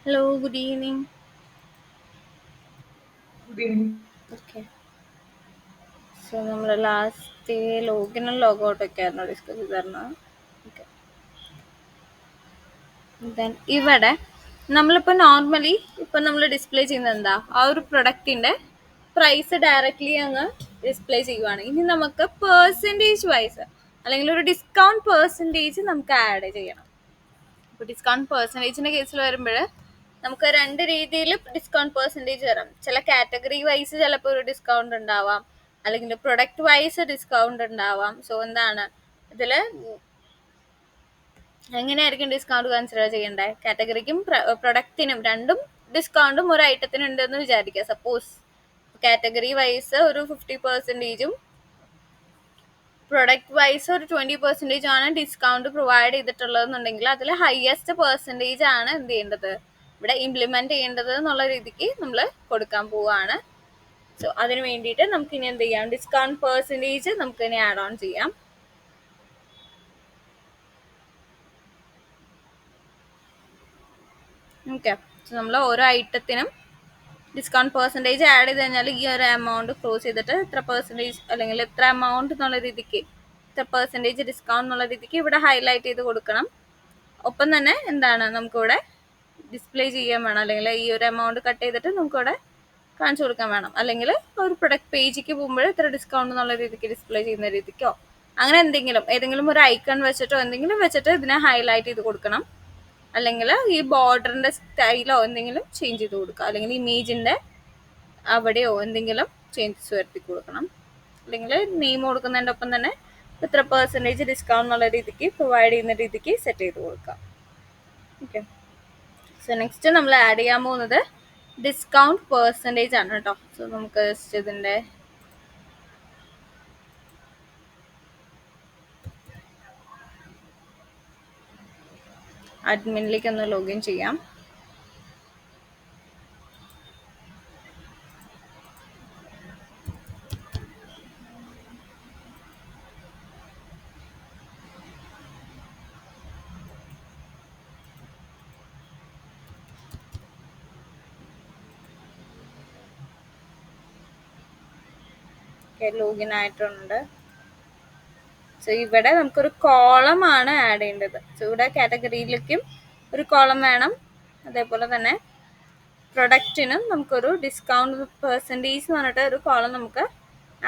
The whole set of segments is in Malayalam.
Hello, good evening. Good evening. Okay. നമ്മുടെ ലാസ്റ്റ് ലോഗിനും ലോഗൗട്ടൊക്കെ ആയിരുന്നു ഡിസ്കസ് ചെയ്തിരുന്നത്. ഓക്കെ. ദെൻ ഇവിടെ നമ്മളിപ്പോൾ നോർമലി ഇപ്പം നമ്മൾ ഡിസ്പ്ലേ ചെയ്യുന്നത് എന്താ, ആ ഒരു പ്രൊഡക്റ്റിൻ്റെ പ്രൈസ് ഡയറക്റ്റ്ലി അങ്ങ് ഡിസ്പ്ലേ ചെയ്യുവാണ്. ഇനി നമുക്ക് പേഴ്സൻറ്റേജ് വൈസ് അല്ലെങ്കിൽ ഒരു ഡിസ്കൗണ്ട് പേഴ്സൻറ്റേജ് നമുക്ക് ആഡ് ചെയ്യണം. ഇപ്പോൾ ഡിസ്കൗണ്ട് പേഴ്സൻറ്റേജിൻ്റെ കേസിൽ വരുമ്പോൾ നമുക്ക് രണ്ട് രീതിയിൽ ഡിസ്കൗണ്ട് പേഴ്സൻറ്റേജ് തരാം. ചില കാറ്റഗറി വൈസ് ചിലപ്പോൾ ഒരു ഡിസ്കൗണ്ട് ഉണ്ടാവാം, അല്ലെങ്കിൽ പ്രൊഡക്റ്റ് വൈസ് ഡിസ്കൗണ്ട് ഉണ്ടാവാം. സോ എന്താണ് ഇതിൽ എങ്ങനെയായിരിക്കും ഡിസ്കൗണ്ട് കൺസിഡർ ചെയ്യേണ്ടത്? കാറ്റഗറിക്കും പ്രൊഡക്റ്റിനും രണ്ടും ഡിസ്കൗണ്ടും ഒരു ഐറ്റത്തിന് ഉണ്ടെന്ന് വിചാരിക്കുക. സപ്പോസ് കാറ്റഗറി വൈസ് ഒരു 50%, പ്രൊഡക്റ്റ് വൈസ് ഒരു 20% ആണ് ഡിസ്കൗണ്ട് പ്രൊവൈഡ് ചെയ്തിട്ടുള്ളതെന്നുണ്ടെങ്കിൽ അതിൽ ഹയസ്റ്റ് പെർസെൻറ്റേജ് ആണ് എന്ത് ചെയ്യേണ്ടത്, ഇവിടെ ഇംപ്ലിമെന്റ് ചെയ്യേണ്ടത് എന്നുള്ള രീതിക്ക് നമ്മൾ കൊടുക്കാൻ പോവുകയാണ്. സോ അതിന് വേണ്ടിയിട്ട് നമുക്ക് ഇനി എന്ത് ചെയ്യാം, ഡിസ്കൗണ്ട് പെർസെൻറ്റേജ് നമുക്ക് ഇനി ആഡ് ഓൺ ചെയ്യാം. ഓക്കെ. സോ നമ്മൾ ഓരോ ഐറ്റത്തിനും ഡിസ്കൗണ്ട് പെർസെൻറ്റേജ് ആഡ് ചെയ്ത് കഴിഞ്ഞാൽ ഈ ഒരു എമൗണ്ട് ക്ലോസ് ചെയ്തിട്ട് ഇത്ര പെർസെൻറ്റേജ് അല്ലെങ്കിൽ ഇത്ര എമൗണ്ട് എന്നുള്ള രീതിക്ക് ഇത്ര പെർസെൻറ്റേജ് ഡിസ്കൗണ്ട് എന്നുള്ള രീതിക്ക് ഇവിടെ ഹൈലൈറ്റ് ചെയ്ത് കൊടുക്കണം. ഒപ്പം തന്നെ എന്താണ് നമുക്കിവിടെ ഡിസ്പ്ലേ ചെയ്യാൻ വേണം, അല്ലെങ്കിൽ ഈ ഒരു എമൗണ്ട് കട്ട് ചെയ്തിട്ട് നമുക്കിവിടെ കാണിച്ചു കൊടുക്കാൻ വേണം. അല്ലെങ്കിൽ ഒരു പ്രൊഡക്റ്റ് പേജിലേക്ക് പോകുമ്പോൾ ഇത്ര ഡിസ്കൗണ്ട് എന്നുള്ള രീതിക്ക് ഡിസ്പ്ലേ ചെയ്യുന്ന രീതിക്കോ അങ്ങനെ ഏതെങ്കിലും ഒരു ഐക്കൺ വെച്ചിട്ടോ എന്തെങ്കിലും വെച്ചിട്ട് ഇതിനെ ഹൈലൈറ്റ് ചെയ്ത് കൊടുക്കണം. അല്ലെങ്കിൽ ഈ ബോർഡറിന്റെ സ്റ്റൈലോ എന്തെങ്കിലും ചേഞ്ച് ചെയ്ത് കൊടുക്കുക, അല്ലെങ്കിൽ ഇമേജിന്റെ അവിടെയോ എന്തെങ്കിലും ചേഞ്ചസ് വരുത്തി കൊടുക്കണം. അല്ലെങ്കിൽ നെയിം കൊടുക്കുന്നതിൻ്റെ ഒപ്പം തന്നെ ഇത്ര പെർസെൻറ്റേജ് ഡിസ്കൗണ്ട് എന്നുള്ള രീതിക്ക് പ്രൊവൈഡ് ചെയ്യുന്ന രീതിക്ക് സെറ്റ് ചെയ്ത് കൊടുക്കാം. ഓക്കെ. സോ നെക്സ്റ്റ് നമ്മൾ ആഡ് ചെയ്യാൻ പോകുന്നത് ഡിസ്കൗണ്ട് പെർസെൻറ്റേജ് ആണ് കേട്ടോ. സോ നമുക്ക് ജസ്റ്റ് ഇതിൻ്റെ അഡ്മിനിലേക്ക് ഒന്ന് ലോഗിൻ ചെയ്യാം. ലോഗിൻ ആയിട്ടുണ്ട്. സോ ഇവിടെ നമുക്കൊരു കോളം ആണ് ആഡ് ചെയ്യേണ്ടത്. സോ ഇവിടെ കാറ്റഗറിയിലേക്കും ഒരു കോളം വേണം, അതേപോലെ തന്നെ പ്രൊഡക്റ്റിനും നമുക്കൊരു ഡിസ്കൗണ്ട് പെർസെൻറ്റേജ് എന്ന് പറഞ്ഞിട്ട് ഒരു കോളം നമുക്ക്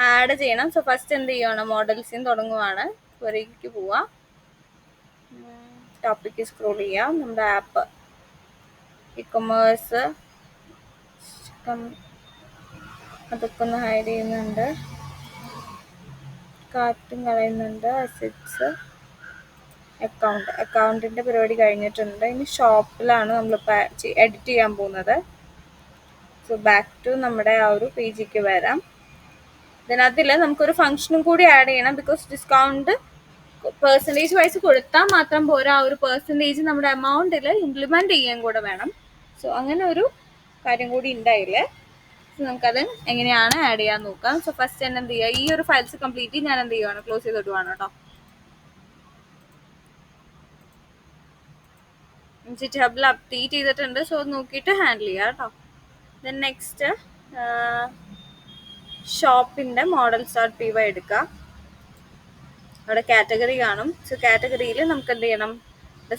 ആഡ് ചെയ്യണം. സോ ഫസ്റ്റ് എന്ത് ചെയ്യുവാണ്, മോഡൽസിൽ തുടങ്ങുവാണ്, ക്വറിക്ക് പോവാം, ടോപ്പിക്ക് സ്ക്രോൾ ചെയ്യാം, നമ്മുടെ ആപ്പ് ഇ കൊമേഴ്സ് അതൊക്കെ ഒന്ന് ഹൈഡ് ചെയ്യുന്നുണ്ട്, കാർട്ടും കളയുന്നുണ്ട്, അസറ്റ്സ്, അക്കൗണ്ടിന്റെ പരിപാടി കഴിഞ്ഞിട്ടുണ്ട്. ഇനി ഷോപ്പിലാണ് നമ്മളിപ്പോൾ എഡിറ്റ് ചെയ്യാൻ പോകുന്നത്. സോ ബാക്ക് ടു നമ്മുടെ ആ ഒരു പേജിലേക്ക് വരാം. അതിൽ നമുക്കൊരു ഫംഗ്ഷനും കൂടി ആഡ് ചെയ്യണം. ബിക്കോസ് ഡിസ്കൗണ്ട് പെർസെൻറ്റേജ് വൈസ് കൊടുത്താൽ മാത്രം പോരാ, ആ ഒരു പെർസെൻറ്റേജ് നമ്മുടെ എമൗണ്ടിൽ ഇംപ്ലിമെന്റ് ചെയ്യാൻ കൂടെ വേണം. സോ അങ്ങനെ ഒരു കാര്യം കൂടി ഉണ്ടായില്ലേ. സോ നമുക്കത് എങ്ങനെയാണ് ആഡ് ചെയ്യാൻ നോക്കാം. സോ ഫസ്റ്റ് തന്നെ എന്ത് ചെയ്യുക, ഈ ഒരു ഫയൽസ് കംപ്ലീറ്റ് ഞാൻ എന്ത് ചെയ്യുവാണ്, ക്ലോസ് ചെയ്തിടുവാണ് കേട്ടോ. ജിറ്റ് ഹബിൽ അപ്ഡേറ്റ് ചെയ്തിട്ടുണ്ട്. സോ നോക്കിയിട്ട് ഹാൻഡിൽ ചെയ്യാം കേട്ടോ. ദെൻ നെക്സ്റ്റ് ഷോപ്പിന്റെ models.py എടുക്കുക. അവിടെ കാറ്റഗറി കാണും. സോ കാറ്റഗറിയിൽ നമുക്ക് എന്ത് ചെയ്യണം,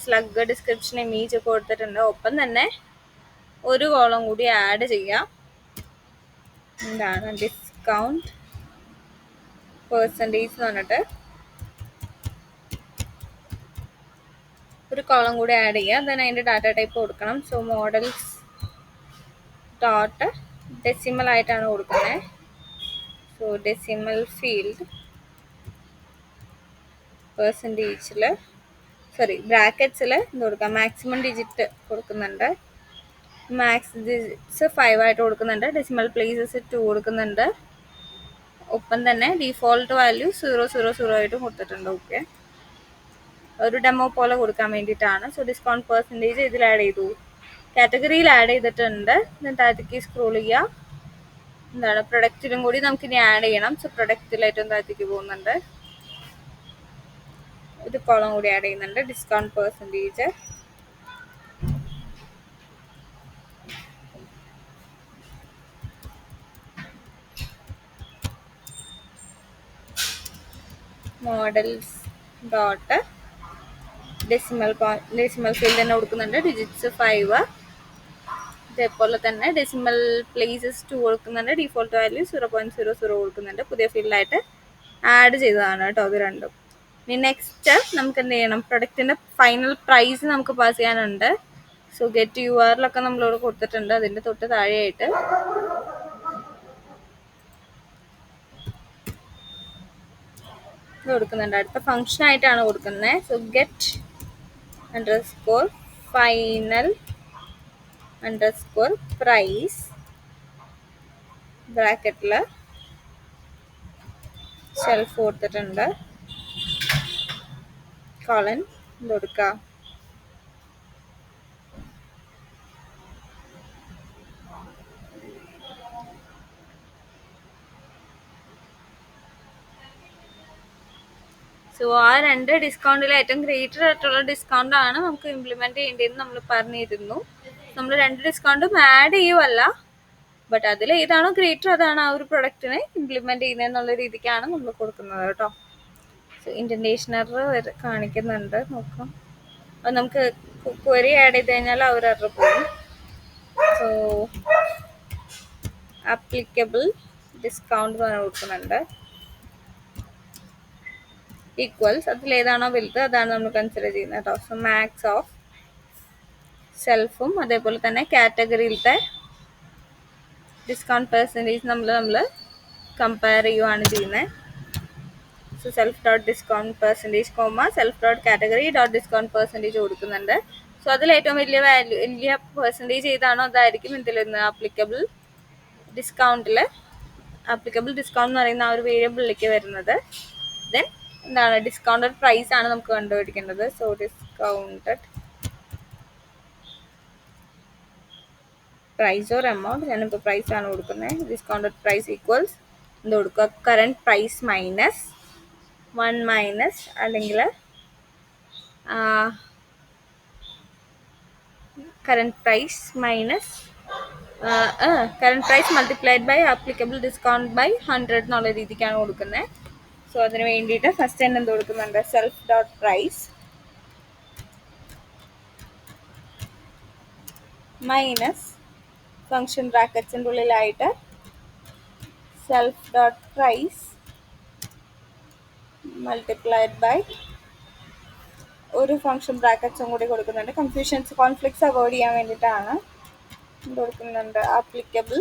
സ്ലഗ്, ഡിസ്ക്രിപ്ഷൻ, ഇമേജ് ഒക്കെ കൊടുത്തിട്ടുണ്ട്. ഒപ്പം തന്നെ ഒരു കോളം കൂടി ആഡ് ചെയ്യാം. എന്താണ് ഡിസ്കൗണ്ട് പെർസെൻറ്റേജ് എന്ന് പറഞ്ഞിട്ട് ഒരു കോളം കൂടി ആഡ് ചെയ്യുക. ദെൻ അതിൻ്റെ ഡാറ്റ ടൈപ്പ് കൊടുക്കണം. സോ മോഡൽസ് ഡോട്ട് ഡെസിമൽ ആയിട്ടാണ് കൊടുക്കുന്നത്. സോ ഡെസിമൽ ഫീൽഡ് പെർസെൻറ്റേജിൽ ബ്രാക്കറ്റ്സിൽ എന്ത് കൊടുക്കാം, മാക്സിമം ഡിജിറ്റ് കൊടുക്കുന്നുണ്ട്, മാക്സ് ഡിജിറ്റ്സ് 5 ആയിട്ട് കൊടുക്കുന്നുണ്ട്, ഡെസിമൽ പ്ലേസസ് 2 കൊടുക്കുന്നുണ്ട്. ഒപ്പം തന്നെ ഡിഫോൾട്ട് വാല്യൂ 000 ആയിട്ടും കൊടുത്തിട്ടുണ്ട്. ഓക്കെ, ഒരു ഡെമോ പോലെ കൊടുക്കാൻ വേണ്ടിയിട്ടാണ്. സോ ഡിസ്കൗണ്ട് പെർസെൻറ്റേജ് ഇതിൽ ആഡ് ചെയ്തു, കാറ്റഗറിയിൽ ആഡ് ചെയ്തിട്ടുണ്ട്. താഴത്തേക്ക് സ്ക്രോൾ ചെയ്യുക. എന്താണ് പ്രൊഡക്റ്റിലും കൂടി നമുക്ക് ഇനി ആഡ് ചെയ്യണം. സോ പ്രൊഡക്റ്റിൽ ഏറ്റവും താഴത്തേക്ക് പോകുന്നുണ്ട്, ഒരു കോളം കൂടി ആഡ് ചെയ്യുന്നുണ്ട്, discount percentage. Models dot decimal field തന്നെ കൊടുക്കുന്നുണ്ട്. ഡിജിറ്റ്സ് 5. അതേപോലെ തന്നെ ഡെസിമൽ പ്ലേസസ് 2 കൊടുക്കുന്നുണ്ട്. ഡിഫോൾട്ട് വാല്യൂ 0.00 കൊടുക്കുന്നുണ്ട്. പുതിയ ഫീൽഡായിട്ട് ആഡ് ചെയ്തതാണ് കേട്ടോ അത് രണ്ടും. ഇനി നെക്സ്റ്റ് നമുക്ക് എന്ത് ചെയ്യണം, പ്രൊഡക്റ്റിന്റെ ഫൈനൽ പ്രൈസ് നമുക്ക് പാസ് ചെയ്യാനുണ്ട്. സോ ഗെറ്റ് URL നമ്മളിവിടെ കൊടുത്തിട്ടുണ്ട്. അതിന്റെ തൊട്ട് താഴെയായിട്ട് കൊടുക്കുന്നുണ്ട്. അടുത്ത ഫംഗ്ഷൻ ആയിട്ടാണ് കൊടുക്കുന്നത്. So get underscore final underscore price ബ്രാക്കറ്റില് ഷെൽഫ് കൊടുത്തിട്ടുണ്ട്. കോളൻ കൊടുക്കുക. സോ ആ രണ്ട് ഡിസ്കൗണ്ടിൽ ഏറ്റവും ഗ്രേറ്റർ ആയിട്ടുള്ള ഡിസ്കൗണ്ട് ആണ് നമുക്ക് ഇംപ്ലിമെന്റ് ചെയ്യേണ്ടതെന്ന് നമ്മൾ പറഞ്ഞിരുന്നു. നമ്മൾ രണ്ട് ഡിസ്കൗണ്ടും ആഡ് ചെയ്യുമല്ല, ബട്ട് അതിൽ ഏതാണോ ഗ്രേറ്റർ അതാണ് ആ ഒരു പ്രൊഡക്റ്റിനെ ഇംപ്ലിമെന്റ് ചെയ്യുന്നതെന്നുള്ള രീതിക്കാണ് നമ്മൾ കൊടുക്കുന്നത് കേട്ടോ. സോ ഇൻഡന്റേഷൻ എറർ കാണിക്കുന്നുണ്ട്, നോക്കാം. അത് നമുക്ക് ക്വറി ആഡ് ചെയ്ത് കഴിഞ്ഞാൽ ആ ഒരു എറർ പോകും. സോ ആപ്ലിക്കബിൾ ഡിസ്കൗണ്ട് കൊടുക്കുന്നുണ്ട്. ഈക്വൽസ് അതിലേതാണോ വലുത് അതാണ് നമ്മൾ കൺസിഡർ ചെയ്യുന്നത് കേട്ടോ. സോ മാക്സ് ഓഫ് സെൽഫും അതേപോലെ തന്നെ കാറ്റഗറിയിലത്തെ ഡിസ്കൗണ്ട് പെർസെൻറ്റേജ് നമ്മൾ കമ്പയർ ചെയ്യുവാണ് ചെയ്യുന്നത്. So self dot discount percentage self dot category dot discount percentage കൊടുക്കുന്നുണ്ട്. സോ അതിൽ ഏറ്റവും വലിയ പെർസെൻറ്റേജ് ഏതാണോ അതായിരിക്കും ഇതിൽ ആപ്ലിക്കബിൾ ഡിസ്കൗണ്ടിൽ ആപ്ലിക്കബിൾ ഡിസ്കൗണ്ട് എന്ന് പറയുന്ന ആ ഒരു വേരിയബിളിലേക്ക് വരുന്നത്. ദെൻ എന്താണ് ഡിസ്കൗണ്ടഡ് പ്രൈസ് ആണ് നമുക്ക് കണ്ടുപിടിക്കേണ്ടത്. So discounted price or amount, ഞാനിപ്പോൾ പ്രൈസ് ആണ് കൊടുക്കുന്നത്. ഡിസ്കൗണ്ടഡ് പ്രൈസ് ഈക്വൽസ് എന്ത് കൊടുക്കുക, കറണ്ട് പ്രൈസ് മൈനസ് 1 മൈനസ് അല്ലെങ്കിൽ current price minus current price multiplied by applicable discount by 100 എന്നുള്ള രീതിക്കാണ് കൊടുക്കുന്നത്. സോ അതിന് വേണ്ടിയിട്ട് ഫസ്റ്റ് തന്നെ എന്ത് കൊടുക്കുന്നുണ്ട്, self dot price minus function ബ്രാക്കറ്റ്സിൻ്റെ ഉള്ളിലായിട്ട് self dot price multiplied by ഒരു ഫംഗ്ഷൻ ബ്രാക്കറ്റ്സും കൂടി കൊടുക്കുന്നുണ്ട്. കോൺഫ്ലിക്ട്സ് അവോയ്ഡ് ചെയ്യാൻ വേണ്ടിയിട്ടാണ് കൊടുക്കുന്നുണ്ട്. ആപ്ലിക്കബിൾ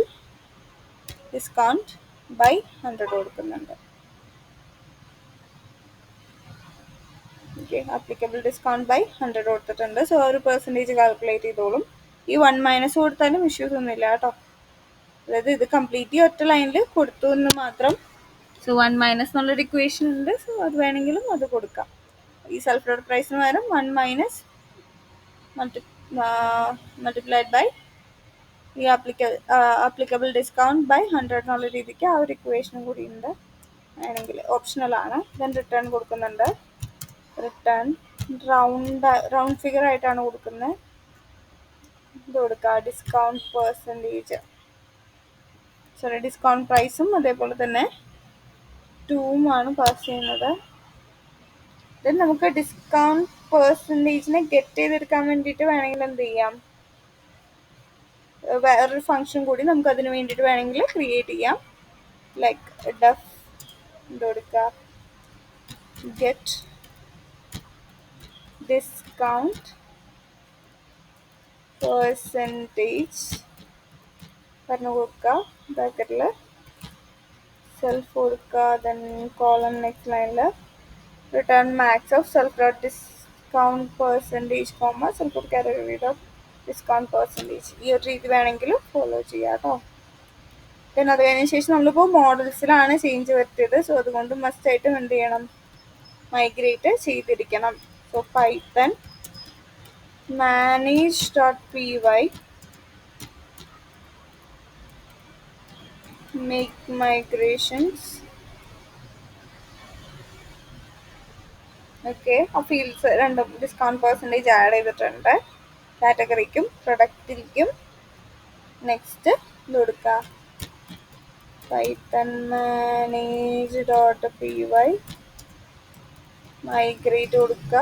ഡിസ്കൗണ്ട് ബൈ 100 കൊടുക്കുന്നുണ്ട്. ഓക്കെ, ആപ്ലിക്കബിൾ ഡിസ്കൗണ്ട് ബൈ 100 കൊടുത്തിട്ടുണ്ട്. സോ ഒരു പെർസെൻറ്റേജ് കാൽക്കുലേറ്റ് ചെയ്തോളും. ഈ 1 മൈനസ് കൊടുത്താലും ഇഷ്യൂസ് ഒന്നുമില്ല കേട്ടോ. അതായത് ഇത് കംപ്ലീറ്റ്ലി ഒറ്റ ലൈനിൽ കൊടുത്തു എന്ന് മാത്രം. സോ 1 മൈനസ് എന്നുള്ളൊരു ഇക്വേഷൻ ഉണ്ട്. സോ അത് വേണമെങ്കിലും അത് കൊടുക്കാം. ഈ സെൽഫ് ഡോട്ട് പ്രൈസിന് പകരം 1 മൈനസ് മൾട്ടിപ്ലൈഡ് ബൈ ഈ ആപ്ലിക്കബിൾ ഡിസ്കൗണ്ട് ബൈ 100 എന്നുള്ള രീതിക്ക് ആ ഒരു ഇക്വേഷനും കൂടി ഉണ്ട്. വേണമെങ്കിൽ ഓപ്ഷണലാണ്. ദെൻ റിട്ടേൺ കൊടുക്കുന്നുണ്ട്. റിട്ടേൺ റൗണ്ട് ഫിഗർ ആയിട്ടാണ് കൊടുക്കുന്നത്. ഇത് കൊടുക്കുക ഡിസ്കൗണ്ട് പെർസെൻറ്റേജ്, സോറി ഡിസ്കൗണ്ട് പ്രൈസും അതേപോലെ തന്നെ 2 പാസ് ചെയ്യുന്നത്. ദെൻ നമുക്ക് ഡിസ്കൗണ്ട് പെർസെൻറ്റേജിനെ ഗെറ്റ് ചെയ്തെടുക്കാൻ വേണ്ടിയിട്ട് വേണമെങ്കിൽ എന്ത് ചെയ്യാം, വേറൊരു ഫംഗ്ഷൻ കൂടി നമുക്ക് അതിന് വേണ്ടിയിട്ട് വേണമെങ്കിൽ ക്രിയേറ്റ് ചെയ്യാം. ലൈക്ക് ഡെഫ് കൊടുക്കുക ഗെറ്റ് ഡിസ്കൗണ്ട് പെർസെൻറ്റേജ് പറഞ്ഞു കൊടുക്കുക. ബ്രാക്കറ്റിൽ സെൽഫ് കൊടുക്കുക. ദെൻ കോളൻ നെക്സ്റ്റ് ലൈനിൽ return max of self dot discount percentage self dot category dot discount percentage. ഈ ഒരു രീതി വേണമെങ്കിൽ ഫോളോ ചെയ്യാം കേട്ടോ. പിന്നെ അത് കഴിഞ്ഞ ശേഷം നമ്മളിപ്പോൾ മോഡൽസിലാണ് ചേഞ്ച് വരുത്തിയത്. സോ അതുകൊണ്ട് മസ്റ്റ് ആയിട്ടും എന്ത് ചെയ്യണം, മൈഗ്രേറ്റ് ചെയ്തിരിക്കണം. So Python manage.py make migrations. Okay, ആ ഫീൽഡ്സ് രണ്ടും ഡിസ്കൗണ്ട് പെർസെൻറ്റേജ് ആഡ് ചെയ്തിട്ടുണ്ട്. കാറ്റഗറിക്കും പ്രൊഡക്റ്റിലേക്കും. നെക്സ്റ്റ് ഇത് കൊടുക്കുക പൈത്തൺ manage.py മൈഗ്രേറ്റ് കൊടുക്കുക.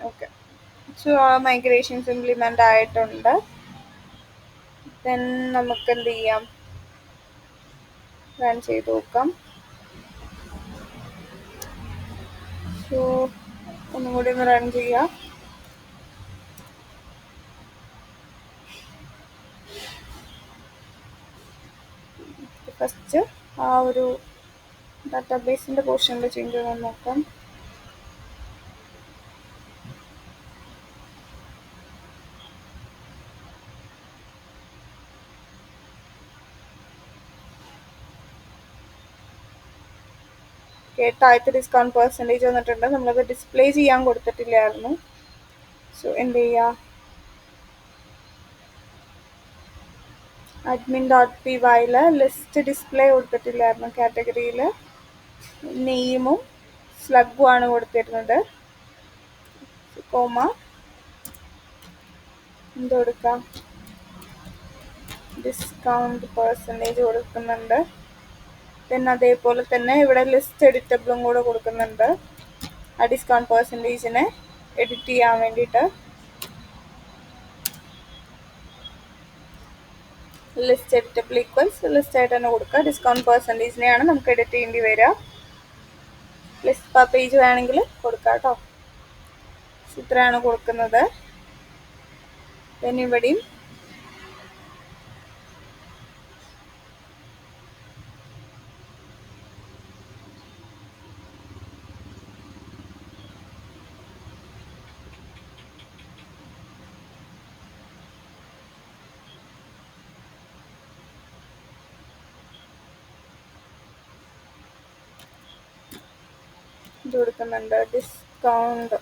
ഓക്കെ, സോ മൈഗ്രേഷൻസ് ഇംപ്ലിമെൻ്റ് ആയിട്ടുണ്ട്. ദെൻ നമുക്ക് എന്ത് ചെയ്യാം, റൺ ചെയ്ത് നോക്കാം. സോ ഒന്നും കൂടി ഒന്ന് റൺ ചെയ്യാം. ഫസ്റ്റ് ആ ഒരു ഡാറ്റാബേസിൻ്റെ പോർഷനിൽ ചേഞ്ച് ചെയ്യാൻ നോക്കാം. താഴത്തെ ഡിസ്കൗണ്ട് പെർസെൻറ്റേജ് വന്നിട്ടുണ്ട്. നമ്മളത് ഡിസ്പ്ലേ ചെയ്യാൻ കൊടുത്തിട്ടില്ലായിരുന്നു. സോ എന്ത് ചെയ്യുക, admin.py ലിസ്റ്റ് ഡിസ്പ്ലേ കൊടുത്തിട്ടില്ലായിരുന്നു. കാറ്റഗറിയിൽ നെയിമും സ്ലഗും ആണ് കൊടുത്തിരുന്നത്. കോമ എന്ത് കൊടുക്കാം, ഡിസ്കൗണ്ട് പെർസെൻറ്റേജ് കൊടുക്കുന്നുണ്ട്. പിന്നെ അതേപോലെ തന്നെ ഇവിടെ ലിസ്റ്റ് എഡിറ്റബിളും കൂടെ കൊടുക്കുന്നുണ്ട്. ആ ഡിസ്കൗണ്ട് പെർസെൻറ്റേജിനെ എഡിറ്റ് ചെയ്യാൻ വേണ്ടിയിട്ട് ലിസ്റ്റ് എഡിറ്റബിൾ ഈക്വൽസ് ലിസ്റ്റ് ആയിട്ട് തന്നെ കൊടുക്കുക. ഡിസ്കൗണ്ട് പെർസെൻറ്റേജിനെയാണ് നമുക്ക് എഡിറ്റ് ചെയ്യേണ്ടി വരിക. ലിസ്റ്റ് പെർ പേജ് വേണമെങ്കിൽ കൊടുക്കാം കേട്ടോ. ഇത്രയാണ് കൊടുക്കുന്നത്. പിന്നെ ഇവിടെയും ഇത് കൊടുക്കുന്നുണ്ട്, ഡിസ്കൗണ്ട്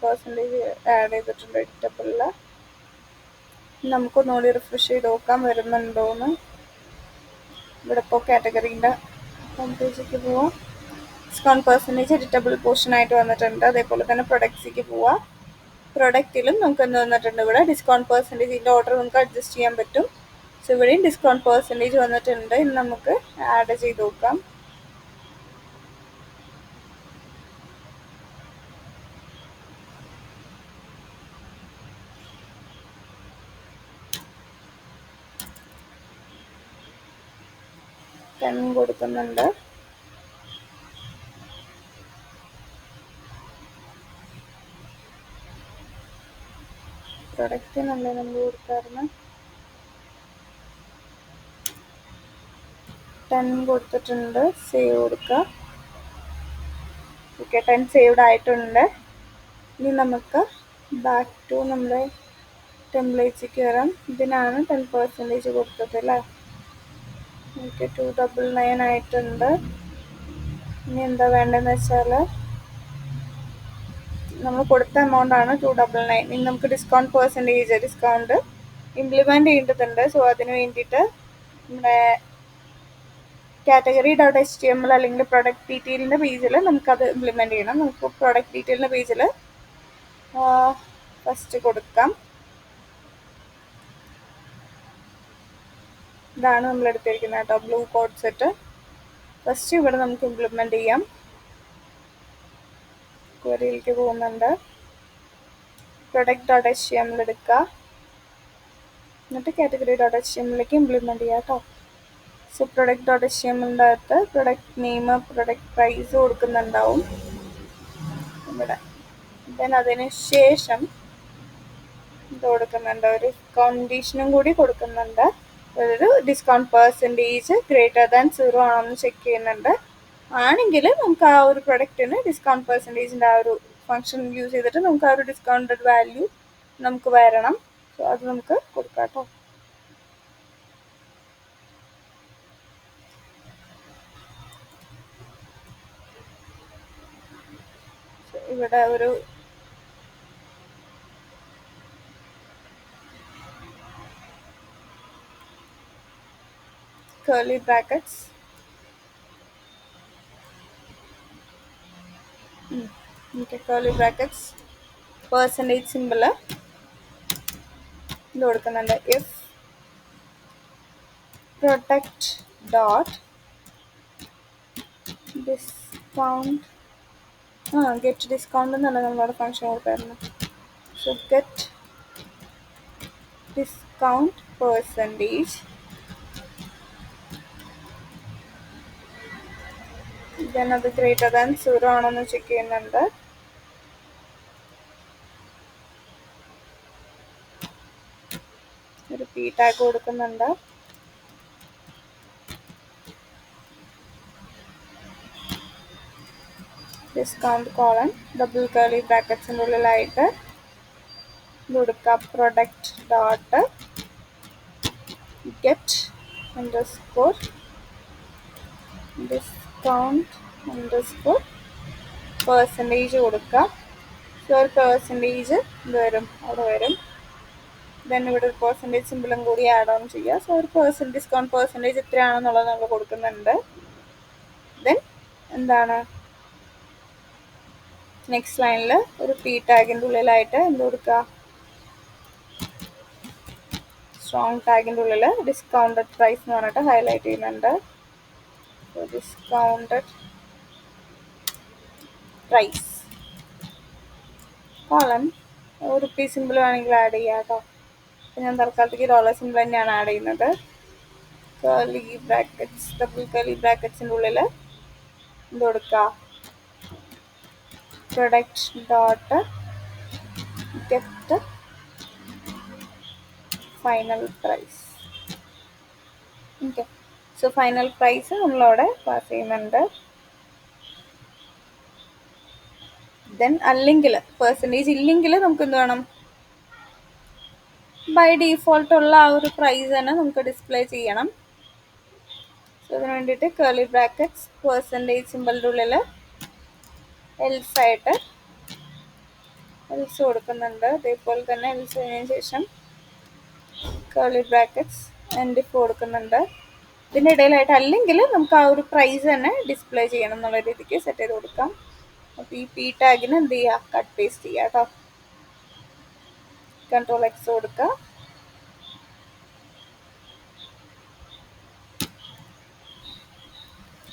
പെർസെൻറ്റേജ് ആഡ് ചെയ്തിട്ടുണ്ട് എഡിറ്റബിളിൽ. നമുക്കൊന്നുകൂടി റിഫ്രഷ് ചെയ്ത് നോക്കാം വരുന്നുണ്ടോയെന്ന്. ഇവിടെ ഇപ്പോൾ കാറ്റഗറീൻ്റെ ഹോം പേജിലേക്ക് പോവാം. ഡിസ്കൗണ്ട് പെർസെൻറ്റേജ് എഡിറ്റബിൾ പോർഷൻ ആയിട്ട് വന്നിട്ടുണ്ട്. അതേപോലെ തന്നെ പ്രൊഡക്ട്സിലേക്ക് പോവാം. പ്രൊഡക്റ്റിലും നമുക്ക് എന്ത് വന്നിട്ടുണ്ട്, ഇവിടെ ഡിസ്കൗണ്ട് പെർസെൻറ്റേജിൻ്റെ ഓർഡർ നമുക്ക് അഡ്ജസ്റ്റ് ചെയ്യാൻ പറ്റും. സോ ഇവിടെയും ഡിസ്കൗണ്ട് പെർസെൻറ്റേജ് വന്നിട്ടുണ്ട്. ഇനി നമുക്ക് ആഡ് ചെയ്ത് നോക്കാം. കൊടുക്കുന്നുണ്ട്. പ്രൊഡക്റ്റിനല്ലേ നമ്മൾ കൊടുക്കാറുണ്ട്. 10 കൊടുത്തിട്ടുണ്ട്. സേവ് കൊടുക്കുക. ഓക്കെ, 10 സേവ്ഡ് ആയിട്ടുണ്ട്. ഇനി നമുക്ക് ബാക്ക് ടു നമ്മുടെ ടെംപ്ലേറ്റ്സിലേക്ക് വരാം. ഇതിനാണ് 10% കൊടുത്തത് അല്ലേ. ഓക്കെ, 299 ആയിട്ടുണ്ട്. ഇനി എന്താ വേണ്ടതെന്ന് വെച്ചാൽ നമ്മൾ കൊടുത്ത എമൗണ്ട് ആണ് 299. ഇനി നമുക്ക് ഡിസ്കൗണ്ട് പെർസെൻറ്റേജ് ഡിസ്കൗണ്ട് ഇംപ്ലിമെൻറ്റ് ചെയ്യേണ്ടതുണ്ട്. സോ അതിന് വേണ്ടിയിട്ട് നമ്മുടെ കാറ്റഗറി .html അല്ലെങ്കിൽ പ്രൊഡക്റ്റ് ഡീറ്റെയിലിൻ്റെ പേജിൽ നമുക്കത് ഇംപ്ലിമെൻറ്റ് ചെയ്യണം. നമുക്ക് പ്രൊഡക്റ്റ് ഡീറ്റെയിലിൻ്റെ പേജിൽ ഫസ്റ്റ് കൊടുക്കാം. ഇതാണ് നമ്മൾ എടുത്തിരിക്കുന്നത് കേട്ടോ, ബ്ലൂ കോഡ് സെറ്റ്. ഫസ്റ്റ് ഇവിടെ നമുക്ക് ഇംപ്ലിമെൻറ്റ് ചെയ്യാം. ക്വറിയിലേക്ക് പോകുന്നുണ്ട്. പ്രൊഡക്റ്റ് .html എടുക്കുക. എന്നിട്ട് കാറ്റഗറി .htmlലേക്ക് ഇംപ്ലിമെൻറ്റ് ചെയ്യാം കേട്ടോ. സോ പ്രൊഡക്റ്റ് .htmlൻ്റെ അകത്ത് പ്രൊഡക്റ്റ് നെയിം, പ്രൊഡക്റ്റ് പ്രൈസ് കൊടുക്കുന്നുണ്ടാവും ഇവിടെ. ദെൻ അതിന് ശേഷം ഇത് കൊടുക്കുന്നുണ്ട്, ഒരു കണ്ടീഷനും കൂടി കൊടുക്കുന്നുണ്ട്. അതൊരു ഡിസ്കൗണ്ട് പെർസെൻറ്റേജ് ഗ്രേറ്റർ ദാൻ 0 ആണെന്ന് ചെക്ക് ചെയ്യുന്നുണ്ട്. ആണെങ്കിൽ നമുക്ക് ആ ഒരു പ്രൊഡക്റ്റിന് ഡിസ്കൗണ്ട് പെർസെൻറ്റേജിൻ്റെ ആ ഒരു ഫംഗ്ഷൻ യൂസ് ചെയ്തിട്ട് നമുക്ക് ആ ഒരു ഡിസ്കൗണ്ടഡ് വാല്യൂ നമുക്ക് വരണം. സോ അത് നമുക്ക് കൊടുക്കാം കേട്ടോ. ഇവിടെ ഒരു curly brackets, okay, curly brackets, percentage symbol ഇത് കൊടുക്കുന്നുണ്ട്. if product dot discount get discount എന്നല്ല നമ്മളവിടെ ഫംഗ്ഷൻ കൊടുത്തായിരുന്നു. so get discount percentage, then അത് greater than 0 ആണെന്ന് ചെക്ക് ചെയ്യുന്നുണ്ട്. ഒരു p ടാഗ് കൊടുക്കുന്നുണ്ട്. ഡിസ്കൗണ്ട് കോളൻ ഡബിൾ കർലി ബ്രാക്കറ്റ്സിൻ്റെ ഉള്ളിലായിട്ട് കൊടുക്കുക product dot get underscore discount underscore percentage കൊടുക്കുക. സോ ഒരു പെർസെൻറ്റേജ് ഇത് വരും, അവിടെ വരും. ദെൻ ഇവിടെ ഒരു പെർസെൻറ്റേജ് സിമ്പിളും കൂടി ആഡ് ഓൺ ചെയ്യുക. സോ ഒരു ഡിസ്കൗണ്ട് പെർസെൻറ്റേജ് എത്രയാണെന്നുള്ളത് നമ്മൾ കൊടുക്കുന്നുണ്ട്. ദെൻ എന്താണ് നെക്സ്റ്റ് ലൈനിൽ ഒരു പി ടാഗിൻ്റെ ഉള്ളിലായിട്ട് എന്ത് കൊടുക്കുക, സ്ട്രോങ് ടാഗിൻ്റെ ഉള്ളിൽ ഡിസ്കൗണ്ടഡ് പ്രൈസ് എന്ന് പറഞ്ഞിട്ട് ഹൈലൈറ്റ് ചെയ്യുന്നുണ്ട്. ഡിസ്കൗണ്ടഡ് പ്രൈസ് കോളൻ ഒരു പി സിമ്പിൾ വേണമെങ്കിൽ ആഡ് ചെയ്യാം കേട്ടോ. അപ്പം ഞാൻ തൽക്കാലത്തേക്ക് ഡോളർ സിമ്പിൾ തന്നെയാണ് ആഡ് ചെയ്യുന്നത്. കർലി ബ്രാക്കറ്റ്സ് ഡബിൾ കർലി ബ്രാക്കറ്റ്സിൻ്റെ ഉള്ളിൽ എന്ത് കൊടുക്കുക, product dot get final price. Okay, so final price നമ്മളവിടെ പാസ് ചെയ്യുന്നുണ്ട്. ദെൻ അല്ലെങ്കിൽ പെർസെൻറ്റേജ് ഇല്ലെങ്കിൽ നമുക്ക് എന്ത് വേണം, ബൈ ഡീഫോൾട്ട് ഉള്ള ആ ഒരു പ്രൈസ് തന്നെ നമുക്ക് ഡിസ്പ്ലേ ചെയ്യണം. സോ അതിന് വേണ്ടിയിട്ട് കർലി ബ്രാക്കറ്റ്സ് പെർസെൻറ്റേജ് സിമ്പിളിൻ്റെ ഉള്ളിൽ എൽസ് ആയിട്ട് എൽസ് കൊടുക്കുന്നുണ്ട്. അതേപോലെ തന്നെ എൽസ് കഴിഞ്ഞതിന് ശേഷം കർലി ബ്രാക്കറ്റ്സ് എൻഡ് ഇഫ് കൊടുക്കുന്നുണ്ട്. ഇതിൻ്റെ ഇടയിലായിട്ട് അല്ലെങ്കിൽ നമുക്ക് ആ ഒരു പ്രൈസ് തന്നെ ഡിസ്പ്ലേ ചെയ്യണം എന്നുള്ള രീതിക്ക് സെറ്റ് ചെയ്ത് കൊടുക്കാം. അപ്പോൾ ഈ പി ടാഗിന് എന്ത് ചെയ്യുക, കട്ട് പേസ്റ്റ് ചെയ്യുക കേട്ടോ. കൺട്രോൾ എക്സ് കൊടുക്കുക.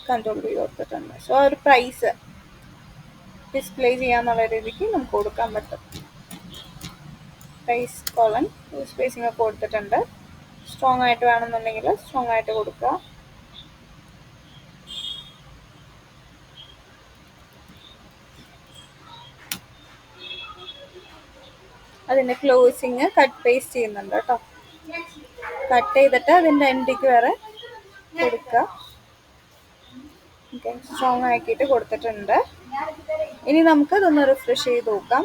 കൺട്രോൾ വി കൊടുത്തിട്ടുണ്ട്. സോ ആ ഒരു പ്രൈസ് ഡിസ്പ്ലേ ചെയ്യാന്നുള്ള രീതിക്ക് നമുക്ക് കൊടുക്കാൻ പറ്റും. പ്രൈസ് കോളൻ സ്പേസിംഗ് ഒക്കെ കൊടുത്തിട്ടുണ്ട്. സ്ട്രോങ് ആയിട്ട് വേണമെന്നുണ്ടെങ്കിൽ സ്ട്രോങ് ആയിട്ട് കൊടുക്കുക. അതിൻ്റെ ക്ലോസിങ് കട്ട് പേസ്റ്റ് ചെയ്യുന്നുണ്ട് കേട്ടോ. കട്ട് ചെയ്തിട്ട് അതിൻ്റെ എൻഡിക്ക് വരെ കൊടുക്കുക. ഓക്കെ, സ്ട്രോങ് ആക്കിയിട്ട് കൊടുത്തിട്ടുണ്ട്. ഇനി നമുക്ക് ഇതൊന്ന് റിഫ്രഷ് ചെയ്ത് നോക്കാം.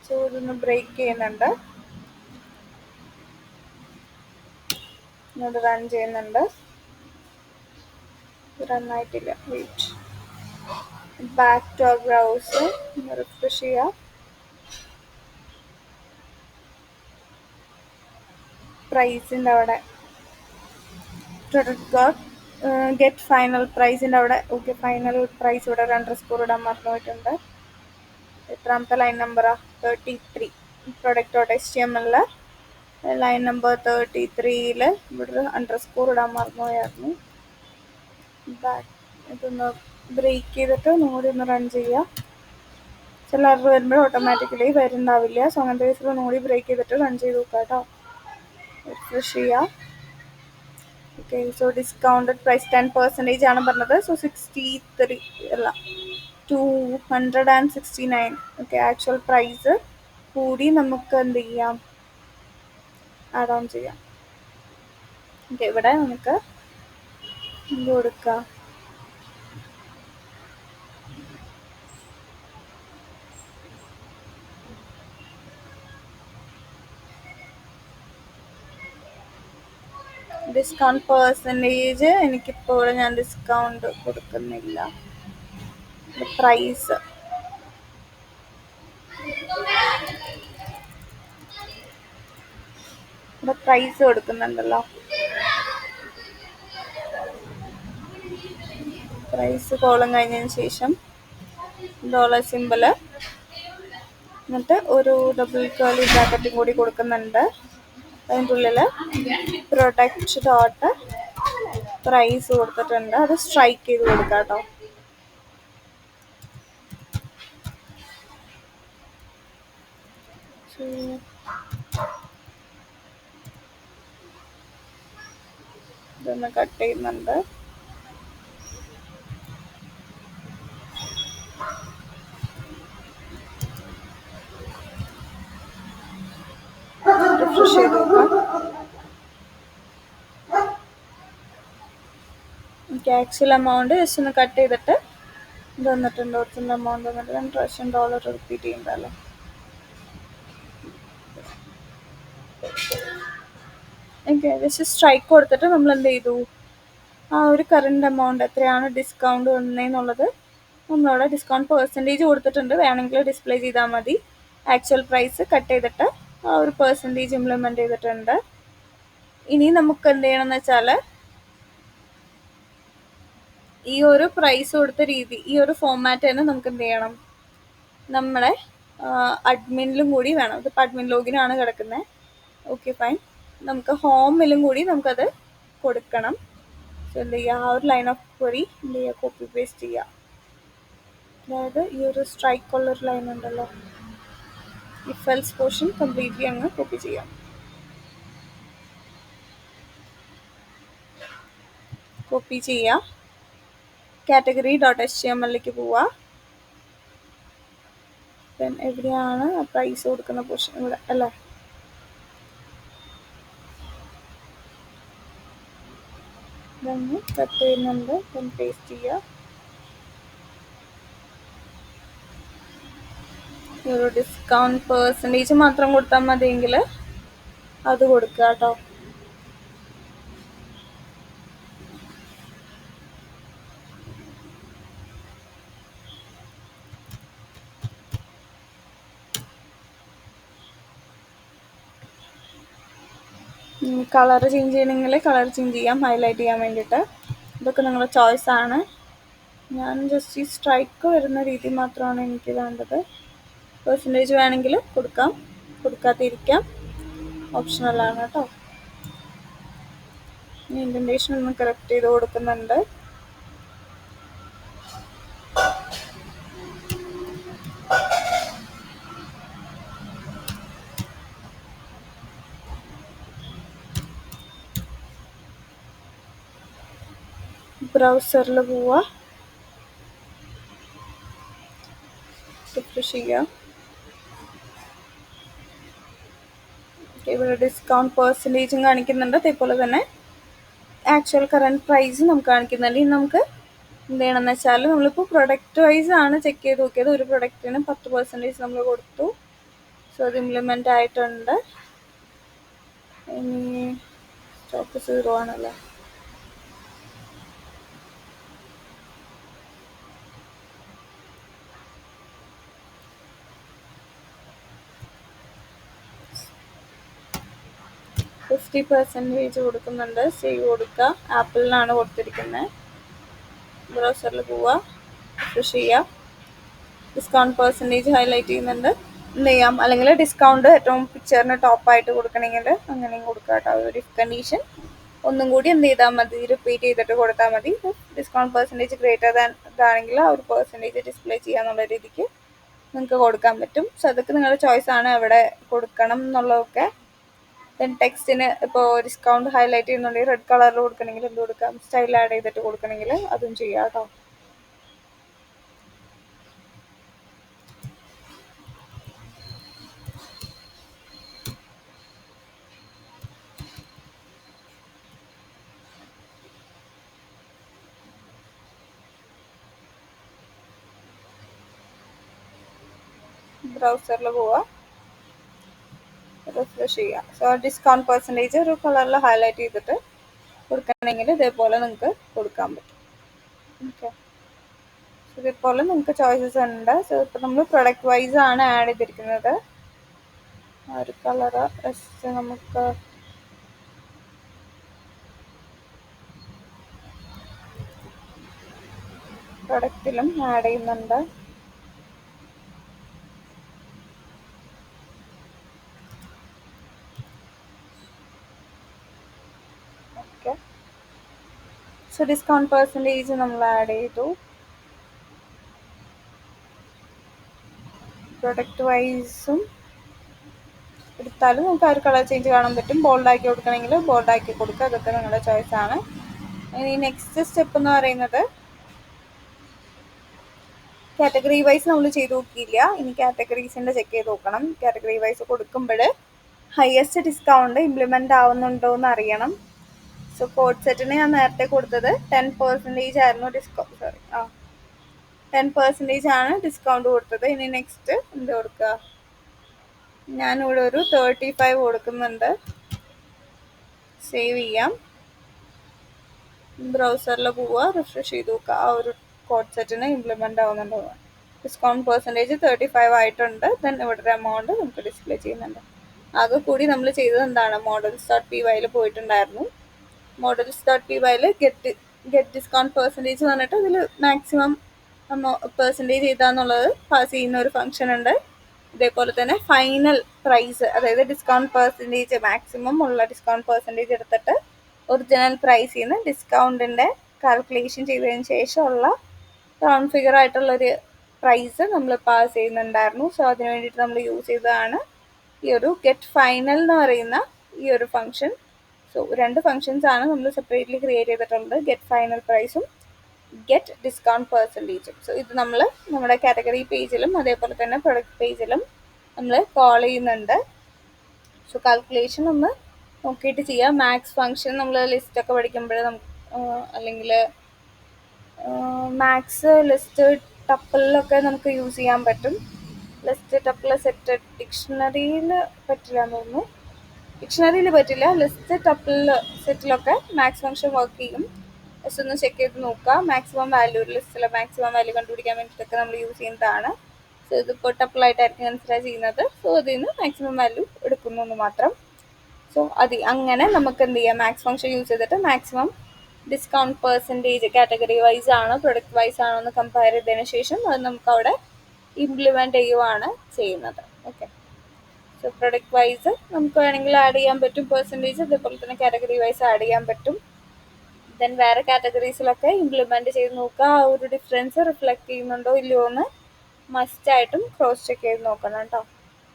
സോ ഇതൊന്ന് ബ്രേക്ക് ചെയ്യുന്നുണ്ട്, ഇങ്ങോട്ട് റൺ ചെയ്യുന്നുണ്ട്. റൺ ആയിട്ടില്ല, wait. Back to our browser refresh ചെയ്യുക. പ്രൈസിൻ്റെ അവിടെ പ്രൊഡക്റ്റ് ഗോട്ട് ഗെറ്റ് ഫൈനൽ പ്രൈസിൻ്റെ അവിടെ ഓക്കെ, ഫൈനൽ പ്രൈസ് ഇവിടെ ഒരു അണ്ടർസ്കോർ ഇടാൻ മറന്നു പോയിട്ടുണ്ട്. എത്രാമത്തെ ലൈൻ നമ്പറാ, 33. Product dot HTML line number 33 ഇവിടെ ഒരു അണ്ടർസ്കോർ ഇടാൻ മറന്നു പോയായിരുന്നു. ഇതൊന്ന് ബ്രേക്ക് ചെയ്തിട്ട് ഒന്നുകൂടി ഒന്ന് റൺ ചെയ്യുക. ചില എറർ വരുമ്പോൾ ഓട്ടോമാറ്റിക്കലി വരുന്നുണ്ടാവില്ല. സോ അങ്ങനത്തെ കേസിൽ ഒന്നുകൂടി ബ്രേക്ക് ചെയ്തിട്ട് റൺ ചെയ്ത് നോക്കാം കേട്ടോ. റിഫ്രഷ് ചെയ്യുക. ഓക്കെ, സോ ഡിസ്കൗണ്ടഡ് പ്രൈസ് 10% ആണ് പറഞ്ഞത്. സോ 63 അല്ല 269. ഓക്കെ, ആക്ച്വൽ പ്രൈസ് കൂടി നമുക്ക് എന്ത് ചെയ്യാം, ആഡ് ഓൺ ചെയ്യാം. ഓക്കെ, ഇവിടെ നമുക്ക് എന്ത് കൊടുക്കാം, ഡിസ്കൗണ്ട് പെർസെൻറ്റേജ് എനിക്കിപ്പോൾ ഇവിടെ ഞാൻ ഡിസ്കൗണ്ട് കൊടുക്കുന്നില്ല. പ്രൈസ് ഇവിടെ പ്രൈസ് കൊടുക്കുന്നുണ്ടല്ലോ. പ്രൈസ് കോളം കഴിഞ്ഞതിന് ശേഷം ഡോളർ സിമ്പിള്, എന്നിട്ട് ഒരു ഡബിൾ കേളി ബ്രാക്കറ്റും കൂടി കൊടുക്കുന്നുണ്ട്. അതിൻ്റെ ഉള്ളിൽ പ്രൊഡക്റ്റ് ഡോട്ട് പ്രൈസ് കൊടുത്തിട്ടുണ്ട്. അത് സ്ട്രൈക്ക് ചെയ്ത് കൊടുക്കാം കേട്ടോ. ഇതൊന്ന് കട്ട് ചെയ്യുന്നുണ്ട്. റിഫ്രഷ് ചെയ്ത് നോക്കാം. ആക്ച്വൽ എമൗണ്ട് ജസ്റ്റ് ഒന്ന് കട്ട് ചെയ്തിട്ട് ഇത് വന്നിട്ടുണ്ട്. ഒറിജിനൽ എമൗണ്ട് വന്നിട്ട് $2 റിപ്പീറ്റ് ചെയ്യുന്നതല്ലേ. ഓക്കെ, ജസ്റ്റ് സ്ട്രൈക്ക് കൊടുത്തിട്ട് നമ്മൾ എന്ത് ചെയ്തു, ആ ഒരു കറണ്ട് എമൗണ്ട് എത്രയാണ് ഡിസ്കൗണ്ട് വന്നതെന്നുള്ളത് നമ്മളവിടെ ഡിസ്കൗണ്ട് പെർസെൻറ്റേജ് കൊടുത്തിട്ടുണ്ട്. വേണമെങ്കിൽ ഡിസ്പ്ലേ ചെയ്താൽ മതി. ആക്ച്വൽ പ്രൈസ് കട്ട് ചെയ്തിട്ട് ആ ഒരു പെർസെൻറ്റേജ് ഇംപ്ലിമെൻറ്റ് ചെയ്തിട്ടുണ്ട്. ഇനി നമുക്ക് എന്ത് ചെയ്യണമെന്ന് വെച്ചാൽ ഈ ഒരു പ്രൈസ് കൊടുത്ത രീതി, ഈ ഒരു ഫോമാറ്റ് തന്നെ നമുക്ക് എന്ത് ചെയ്യണം, നമ്മളെ അഡ്മിനിലും കൂടി വേണം. ഇതിപ്പോൾ അഡ്മിൻ ലോഗിനാണ് കിടക്കുന്നത്. Okay fine. നമുക്ക് ഹോമിലും കൂടി നമുക്കത് കൊടുക്കണം. സോ എന്ത് ചെയ്യുക, ആ ഒരു ലൈൻ ഓഫ് ക്വറി എന്ത് ചെയ്യുക, കോപ്പി പേസ്റ്റ് ചെയ്യുക. അതായത് ഈ ഒരു സ്ട്രൈക്ക് ഉള്ളൊരു ലൈൻ ഉണ്ടല്ലോ, ഇഫ് എൽസ് പോർഷൻ കംപ്ലീറ്റ്ലി അങ്ങ് കോപ്പി ചെയ്യാം. കോപ്പി ചെയ്യുക. കാറ്റഗറി .htmlലേക്ക് പോവുക. ദെൻ എവിടെയാണ് പ്രൈസ് കൊടുക്കുന്ന പോർഷൻ, ഇവിടെ അല്ലേ. ഇതൊന്ന് കട്ട് ചെയ്യുന്നുണ്ട്. ദെൻ പേസ്റ്റ് ചെയ്യുക. ഈ ഒരു ഡിസ്കൗണ്ട് പെർസെൻറ്റേജ് മാത്രം കൊടുത്താൽ മതിയെങ്കിൽ അത് കൊടുക്കുക കേട്ടോ. കളർ ചേഞ്ച് ചെയ്യണമെങ്കിൽ കളർ ചേഞ്ച് ചെയ്യാം, ഹൈലൈറ്റ് ചെയ്യാൻ വേണ്ടിയിട്ട്. ഇതൊക്കെ നിങ്ങളുടെ ചോയ്സ് ആണ്. ഞാൻ ജസ്റ്റ് ഈ സ്ട്രൈക്ക് വരുന്ന രീതി മാത്രമാണ് എനിക്ക് വേണ്ടത്. പെർസെൻറ്റേജ് വേണമെങ്കിൽ കൊടുക്കാം, കൊടുക്കാതിരിക്കാം, ഓപ്ഷണലാണ് കേട്ടോ. ഇൻഡൻറ്റേഷൻ ഒന്ന് കറക്റ്റ് ചെയ്ത് കൊടുക്കുന്നുണ്ട്. ബ്രൗസറിൽ പോവുക, റിഫ്രഷ് ചെയ്യുക. ഇവിടെ ഡിസ്കൗണ്ട് പെർസെൻറ്റേജും കാണിക്കുന്നുണ്ട്, അതേപോലെ തന്നെ ആക്ച്വൽ കറണ്ട് പ്രൈസ് നമുക്ക് കാണിക്കുന്നുണ്ട്. ഇനി നമുക്ക് എന്ത് ചെയ്യണമെന്ന് വെച്ചാൽ, നമ്മളിപ്പോൾ പ്രൊഡക്റ്റ് വൈസ് ആണ് ചെക്ക് ചെയ്ത് നോക്കിയത്. ഒരു പ്രൊഡക്റ്റിന് 10% നമ്മൾ കൊടുത്തു. സോ അത് ഇംപ്ലിമെൻ്റ് ആയിട്ടുണ്ട്. ഇനി സ്റ്റോക്ക് 0 ആണല്ലോ. $50% കൊടുക്കുന്നുണ്ട്. സേവ് കൊടുക്കുക. ആപ്പിളിനാണ് കൊടുത്തിരിക്കുന്നത്. ബ്രൗസറിൽ പോവുക, റിഫ്രഷ് ചെയ്യുക. ഡിസ്കൗണ്ട് പെർസെൻറ്റേജ് ഹൈലൈറ്റ് ചെയ്യുന്നുണ്ട്. എന്ത് ചെയ്യാം, അല്ലെങ്കിൽ ഡിസ്കൗണ്ട് ഏറ്റവും പിക്ചറിന് ടോപ്പായിട്ട് കൊടുക്കണമെങ്കിൽ അങ്ങനെയും കൊടുക്കുക കേട്ടോ. ഒരു കണ്ടീഷൻ ഒന്നും കൂടി എന്ത് ചെയ്താൽ മതി, റിപ്പീറ്റ് ചെയ്തിട്ട് കൊടുത്താൽ മതി. ഡിസ്കൗണ്ട് പെർസെൻറ്റേജ് ഗ്രേറ്റർ ദാൻ ഇതാണെങ്കിൽ ആ ഒരു പെർസെൻറ്റേജ് ഡിസ്പ്ലേ ചെയ്യാന്നുള്ള രീതിക്ക് നിങ്ങൾക്ക് കൊടുക്കാൻ പറ്റും. സോ അതൊക്കെ നിങ്ങളുടെ ചോയ്സ് ആണ്, എവിടെ കൊടുക്കണം എന്നുള്ളതൊക്കെ. ദെൻ ടെക്സ്റ്റിന് ഇപ്പോൾ ഡിസ്കൗണ്ട് ഹൈലൈറ്റ് ചെയ്യുന്നുണ്ടെങ്കിൽ റെഡ് കളറിൽ കൊടുക്കണമെങ്കിൽ എന്ത് കൊടുക്കാം, സ്റ്റൈൽ ആഡ് ചെയ്തിട്ട് കൊടുക്കണമെങ്കിൽ അതും ചെയ്യാം കേട്ടോ. ബ്രൗസറിൽ പോവുക, റിഫ്രഷ് ചെയ്യുക. സോ ഡിസ്കൗണ്ട് പെർസെൻറ്റേജ് ഒരു കളറിൽ ഹൈലൈറ്റ് ചെയ്തിട്ട് കൊടുക്കണമെങ്കിൽ ഇതേപോലെ നിങ്ങൾക്ക് കൊടുക്കാൻ പറ്റും. ഓക്കെ, ഇതേപോലെ നിങ്ങൾക്ക് ചോയ്സസ് ഉണ്ട്. സോ ഇപ്പോൾ നമ്മൾ പ്രൊഡക്റ്റ് വൈസ് ആണ് ആഡ് ചെയ്തിരിക്കുന്നത്. ആ ഒരു കളറ് നമുക്ക് പ്രൊഡക്റ്റിലും ആഡ് ചെയ്യുന്നുണ്ട്. ഓക്കെ, സോ ഡിസ്കൗണ്ട് പെർസെൻറ്റേജ് നമ്മൾ ആഡ് ചെയ്തു. പ്രൊഡക്റ്റ് വൈസും എടുത്താലും നമുക്ക് ആ ഒരു കളർ ചേഞ്ച് കാണാൻ പറ്റും. ബോൾഡാക്കി കൊടുക്കണമെങ്കിൽ ബോൾഡാക്കി കൊടുക്കുക, അതൊക്കെ നിങ്ങളുടെ ചോയ്സാണ്. ഇനി നെക്സ്റ്റ് സ്റ്റെപ്പ് എന്ന് പറയുന്നത് കാറ്റഗറി വൈസ് നമ്മൾ ചെയ്ത് നോക്കിയില്ല. ഇനി കാറ്റഗറീസിൻ്റെ ചെക്ക് ചെയ്ത് നോക്കണം. കാറ്റഗറി വൈസ് കൊടുക്കുമ്പോൾ ഹയസ്റ്റ് ഡിസ്കൗണ്ട് ഇംപ്ലിമെൻ്റ് ആവുന്നുണ്ടോ എന്ന് അറിയണം. സോ കോഡ് സെറ്റിന് ഞാൻ നേരത്തെ കൊടുത്തത് 10% ആയിരുന്നു ഡിസ്കൗണ്ട്. 10% ആണ് ഡിസ്കൗണ്ട് കൊടുത്തത്. ഇനി നെക്സ്റ്റ് എന്ത് കൊടുക്കുക, ഞാനിവിടെ ഒരു 35 കൊടുക്കുന്നുണ്ട്. സേവ് ചെയ്യാം, ബ്രൗസറിൽ പോവുക, റിഫ്രഷ് ചെയ്ത് നോക്കുക ആ ഒരു കോഡ് സെറ്റിന് ഇംപ്ലിമെൻ്റ് ആവുന്നുണ്ടോ. ഡിസ്കൗണ്ട് പെർസെൻറ്റേജ് 35 ആയിട്ടുണ്ട്. ദെൻ ഇവിടെ ഒരു എമൗണ്ട് നമുക്ക് ഡിസ്പ്ലേ ചെയ്യുന്നുണ്ട്. ആകെ കൂടി നമ്മൾ ചെയ്തത് എന്താണ്, models.py പോയിട്ടുണ്ടായിരുന്നു. models.py ഗെറ്റ് ഡിസ്കൗണ്ട് പെർസെൻറ്റേജ് പറഞ്ഞിട്ട് അതിൽ മാക്സിമം പെർസെൻറ്റേജ് ചെയ്താന്നുള്ളത് പാസ് ചെയ്യുന്ന ഒരു ഫംഗ്ഷൻ ഉണ്ട്. ഇതേപോലെ തന്നെ ഫൈനൽ പ്രൈസ്, അതായത് ഡിസ്കൗണ്ട് പെർസെൻറ്റേജ് മാക്സിമം ഉള്ള ഡിസ്കൗണ്ട് പെർസെൻറ്റേജ് എടുത്തിട്ട് ഒറിജിനൽ പ്രൈസിൽ നിന്ന് ഡിസ്കൗണ്ടിൻ്റെ കാൽക്കുലേഷൻ ചെയ്തതിന് ശേഷമുള്ള റൗണ്ട് ഫിഗർ ആയിട്ടുള്ളൊരു പ്രൈസ് നമ്മൾ പാസ് ചെയ്യുന്നുണ്ടായിരുന്നു. സോ അതിന് വേണ്ടിയിട്ട് നമ്മൾ യൂസ് ചെയ്തതാണ് ഈ ഒരു ഗെറ്റ് ഫൈനൽ എന്ന് പറയുന്ന ഈ ഒരു ഫംഗ്ഷൻ. സോ രണ്ട് ഫംഗ്ഷൻസ് ആണ് നമ്മൾ സെപ്പറേറ്റ്ലി ക്രിയേറ്റ് ചെയ്തിട്ടുള്ളത്, ഗെറ്റ് ഫൈനൽ പ്രൈസും ഗെറ്റ് ഡിസ്കൗണ്ട് പെർസെൻറ്റേജും. സോ ഇത് നമ്മൾ നമ്മുടെ കാറ്റഗറി പേജിലും അതേപോലെ തന്നെ പ്രൊഡക്റ്റ് പേജിലും നമ്മൾ കോൾ ചെയ്യുന്നുണ്ട്. സോ കാൽക്കുലേഷൻ ഒന്ന് നോക്കിയിട്ട് ചെയ്യാം. മാക്സ് ഫംഗ്ഷൻ നമ്മൾ ലിസ്റ്റൊക്കെ പഠിക്കുമ്പോൾ അല്ലെങ്കിൽ മാക്സ് ലിസ്റ്റ് ടപ്പിളിലൊക്കെ നമുക്ക് യൂസ് ചെയ്യാൻ പറ്റും. ലിസ്റ്റ് ടപ്പിൾ സെറ്റ് ഡിക്ഷണറിയിൽ പറ്റില്ല എന്ന് തോന്നുന്നു. ഡിക്ഷണറിയിൽ പറ്റില്ല, ലിസ്റ്റ് ടപ്പിൾ സെറ്റിലൊക്കെ മാക്സ് ഫംഗ്ഷൻ വർക്ക് ചെയ്യും. ജസ്റ്റ് ഒന്ന് ചെക്ക് ചെയ്ത് നോക്കുക. മാക്സിമം വാല്യൂ, ലിസ്റ്റിലെ മാക്സിമം വാല്യൂ കണ്ടുപിടിക്കാൻ വേണ്ടിയിട്ടൊക്കെ നമ്മൾ യൂസ് ചെയ്യുന്നതാണ്. സോ ഇതിപ്പോൾ ടപ്പിളായിട്ടായിരിക്കും കൺസിഡർ ചെയ്യുന്നത്. സോ അതിൽ നിന്ന് മാക്സിമം വാല്യൂ എടുക്കുന്നു എന്ന് മാത്രം. സോ അങ്ങനെ നമുക്ക് എന്ത് ചെയ്യാം, മാക്സ് ഫംഗ്ഷൻ യൂസ് ചെയ്തിട്ട് maximum discount percentage category wise ആണോ പ്രൊഡക്റ്റ് വൈസ് ആണോ എന്ന് കമ്പയർ ചെയ്തതിന് ശേഷം അത് നമുക്ക് അവിടെ ഇംപ്ലിമെൻറ്റ് ചെയ്യുവാണ് ചെയ്യുന്നത്. ഓക്കെ, സോ പ്രൊഡക്റ്റ് വൈസ് നമുക്ക് വേണമെങ്കിൽ ആഡ് ചെയ്യാൻ പറ്റും പെർസെൻറ്റേജ്, അതേപോലെ തന്നെ കാറ്റഗറി വൈസ് ആഡ് ചെയ്യാൻ പറ്റും. ദെൻ വേറെ കാറ്റഗറീസിലൊക്കെ ഇംപ്ലിമെൻറ്റ് ചെയ്ത് നോക്കുക, ആ ഒരു ഡിഫറൻസ് റിഫ്ലക്റ്റ് ചെയ്യുന്നുണ്ടോ ഇല്ലയോ എന്ന് മസ്റ്റായിട്ടും ക്രോസ് ചെക്ക് ചെയ്ത് നോക്കണം കേട്ടോ.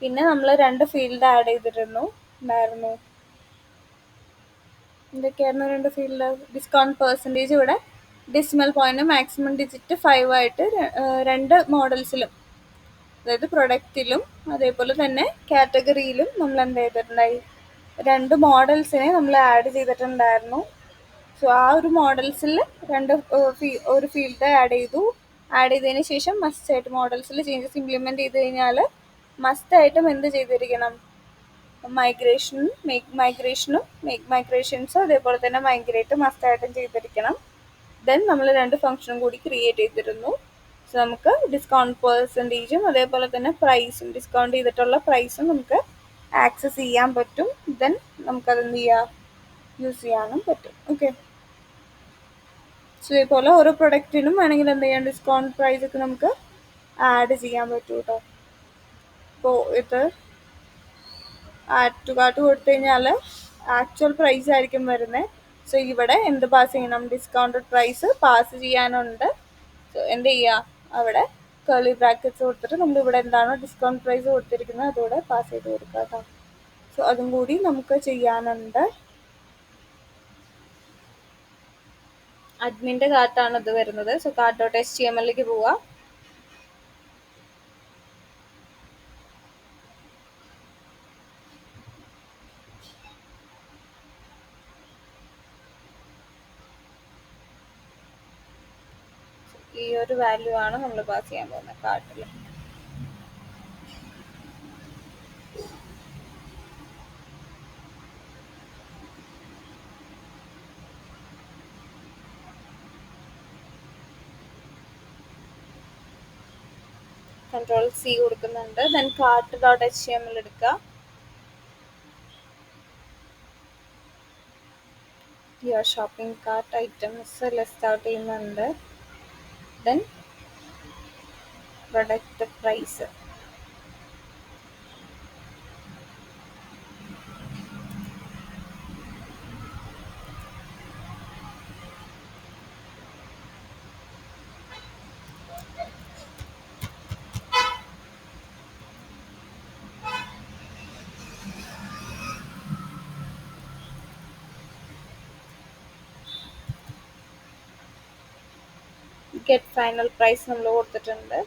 പിന്നെ നമ്മൾ 2 ഫീൽഡ് ആഡ് ചെയ്തിരുന്നു ഉണ്ടായിരുന്നു. എന്തൊക്കെയായിരുന്നു 2 ഫീൽഡ്? ഡിസ്കൗണ്ട് പെർസെൻറ്റേജ് ഇവിടെ ഡെസിമൽ പോയിന്റ് മാക്സിമം ഡിജിറ്റ് 5 ആയിട്ട് 2 മോഡൽസിലും, അതായത് പ്രൊഡക്റ്റിലും അതേപോലെ തന്നെ കാറ്റഗറിയിലും നമ്മൾ എന്ത് ചെയ്തിട്ടുണ്ടായി, 2 മോഡൽസിനെ നമ്മൾ ആഡ് ചെയ്തിട്ടുണ്ടായിരുന്നു. സോ ആ ഒരു മോഡൽസിൽ ഒരു ഫീൽഡ് ആഡ് ചെയ്തു. ആഡ് ചെയ്തതിന് ശേഷം മസ്റ്റായിട്ട് മോഡൽസിൽ ചേഞ്ചസ് ഇംപ്ലിമെൻറ്റ് ചെയ്ത് കഴിഞ്ഞാൽ മസ്റ്റായിട്ടും എന്ത് ചെയ്തിരിക്കണം, മേക്ക് മൈഗ്രേഷൻസ് അതേപോലെ തന്നെ മൈഗ്രേറ്റ് മസ്റ്റായിട്ടും ചെയ്തിരിക്കണം. ദെൻ നമ്മൾ 2 ഫംഗ്ഷനും കൂടി ക്രിയേറ്റ് ചെയ്തിരുന്നു. സോ നമുക്ക് ഡിസ്കൗണ്ട് പെർസെൻറ്റേജും അതേപോലെ തന്നെ പ്രൈസും, ഡിസ്കൗണ്ട് ചെയ്തിട്ടുള്ള പ്രൈസും നമുക്ക് ആക്സസ് ചെയ്യാൻ പറ്റും. ദെൻ നമുക്കത് എന്ത് ചെയ്യാം, യൂസ് ചെയ്യാനും പറ്റും. ഓക്കെ, സോ ഇതേപോലെ ഓരോ പ്രൊഡക്റ്റിനും വേണമെങ്കിൽ എന്ത് ചെയ്യാം, ഡിസ്കൗണ്ട് പ്രൈസ് ഒക്കെ നമുക്ക് ആഡ് ചെയ്യാൻ പറ്റും കേട്ടോ. ഇപ്പോൾ ഇത് ആഡ് ടു കാർട്ട് കൊടുത്തു കഴിഞ്ഞാൽ ആക്ച്വൽ പ്രൈസ് ആയിരിക്കും വരുന്നത്. സോ ഇവിടെ എന്ത് പാസ് ചെയ്യണം, ഡിസ്കൗണ്ടഡ് പ്രൈസ് പാസ് ചെയ്യാനുണ്ട്. സോ എന്ത് ചെയ്യുക, അവിടെ കേർലി ബ്രാക്കറ്റ്സ് കൊടുത്തിട്ട് നമ്മൾ ഇവിടെ എന്താണോ ഡിസ്കൗണ്ട് പ്രൈസ് കൊടുത്തിരിക്കുന്നത് അതോടെ പാസ് ചെയ്ത് കൊടുക്കുക കേട്ടോ. സോ അതും കൂടി നമുക്ക് ചെയ്യാനുണ്ട്. അഡ്മിൻ്റെ കാർട്ടാണ് ഇത് വരുന്നത്. സോ cart.html പോവുക. ഈ ഒരു വാല്യൂ ആണ് നമ്മൾ പാസ് ചെയ്യാൻ പോകുന്നത് കാർട്ടിൽ. Ctrl+C കൊടുക്കുന്നുണ്ട്. ദെൻ cart.html എടുക്കുക. Your shopping cart items list out ചെയ്യുന്നുണ്ട്. Then product price get final price നമ്മൾ കൊടുത്തിട്ടുണ്ട്.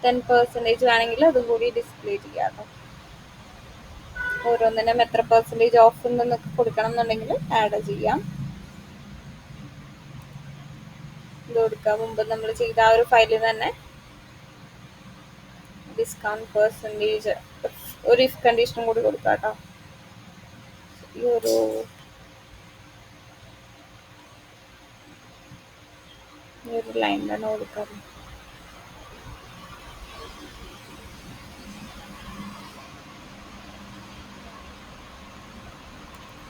10% വേണമെങ്കിൽ അതും കൂടി ഡിസ്പ്ലേ ചെയ്യാം. ഓരോന്നിനും എത്ര പെർസെൻറ്റേജ് ഓഫ് ഉണ്ടെന്നൊക്കെ കൊടുക്കണം എന്നുണ്ടെങ്കിൽ ആഡ് ചെയ്യാം. ഇത് കൊടുക്കാം. മുമ്പ് നമ്മൾ ചെയ്ത ആ ഒരു ഫയലിൽ തന്നെ ഡിസ്കൗണ്ട് പെർസെൻറ്റേജ് ഒരു ഇഫ് കണ്ടീഷനും കൂടി കൊടുക്കാം കേട്ടോ. ഈ ഒരു ലൈൻ തന്നെ കൊടുക്കാം.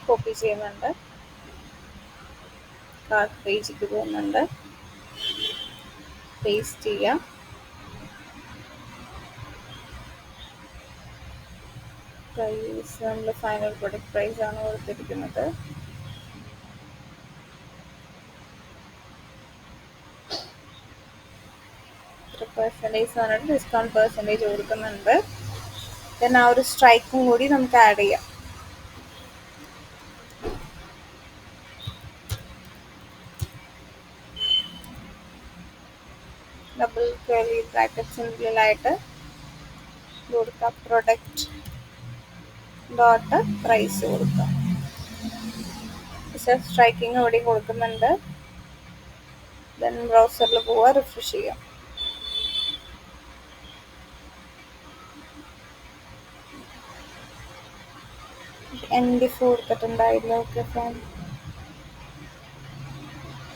കോപ്പി ചെയ്യുന്നുണ്ട്. കാർട്ട് പേജിലേക്ക് പോകുന്നുണ്ട്. പേസ്റ്റ് ചെയ്യാം. പ്രൈസ് നമ്മൾ ഫൈനൽ പ്രൊഡക്റ്റ് പ്രൈസ് ആണ് കൊടുത്തിരിക്കുന്നത്. പെർസെൻറ്റേജ് പറഞ്ഞിട്ട് ഡിസ്കൗണ്ട് പെർസെൻറ്റേജ് കൊടുക്കുന്നുണ്ട്. ദെൻ ആ ഒരു സ്ട്രൈക്കും കൂടി നമുക്ക് ആഡ് ചെയ്യാം. ഡബിൾ കർലി ബ്രാക്കറ്റ്സിനുള്ളിലായിട്ട് കൊടുക്കാം. പ്രൊഡക്റ്റ് ഡോട്ട് പ്രൈസ് കൊടുക്കാം. സ്ട്രൈക്കിങ് ഇവിടെ കൊടുക്കുന്നുണ്ട്. ദെൻ ബ്രൗസറിൽ പോവുക, റിഫ്രഷ് ചെയ്യാം. ND4 കൊടുത്തിട്ടുണ്ടായിരുന്നു. Okay fine.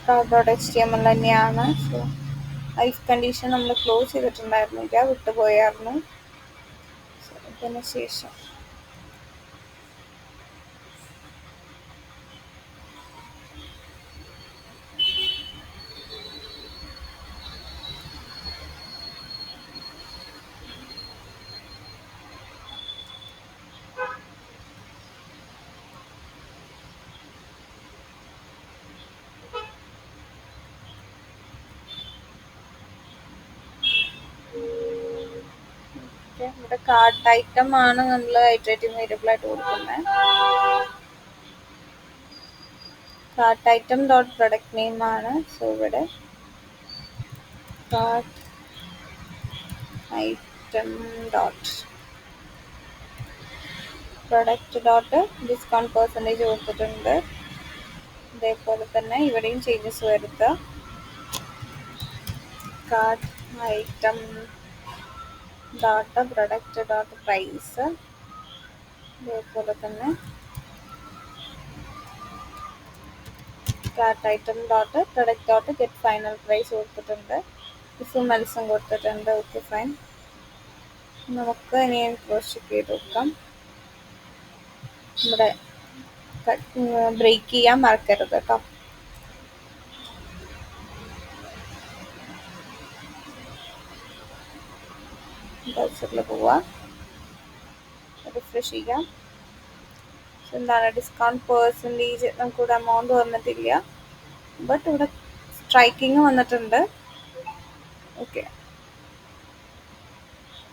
cart.html തന്നെയാണ്. സോ ഇഫ് കണ്ടീഷൻ നമ്മൾ ക്ലോസ് ചെയ്തിട്ടുണ്ടായിരുന്നില്ല, വിട്ടുപോയായിരുന്നു. അതിന് ശേഷം ഇവിടെ കാർട്ട് ഐറ്റം ആണ് നമ്മൾ ഇറ്ററേറ്റീവ് വേരിയബിൾ ആയിട്ട് കൊടുക്കുന്നത്. Cart item dot product name ആണ്. സോ ഇവിടെ cart item dot product dot discount percentage കൊടുത്തിട്ടുണ്ട്. അതേപോലെ തന്നെ ഇവിടെയും ചേഞ്ചസ് വരുത്തുക. Cart item dot product dot price, അതേപോലെ തന്നെ cart item dot product dot get final price കൊടുത്തിട്ടുണ്ട്. ഇഫും എൽസും കൊടുത്തിട്ടുണ്ട്. Okay fine. നമുക്ക് ഇനി ക്രോസ് ചെക്ക് ചെയ്ത് നോക്കാം. ഇവിടെ ബ്രേക്ക് ചെയ്യാൻ മറക്കരുത് കേട്ടോ. ബ്രൗസറിൽ പോവുക, റിഫ്രഷ് ചെയ്യാം. എന്താണ് ഡിസ്കൗണ്ട് പെർസെൻറ്റേജ് നമുക്കിവിടെ എമൗണ്ട് വന്നിട്ടില്ല, ബട്ട് ഇവിടെ സ്ട്രൈക്കിങ് വന്നിട്ടുണ്ട്. ഓക്കെ,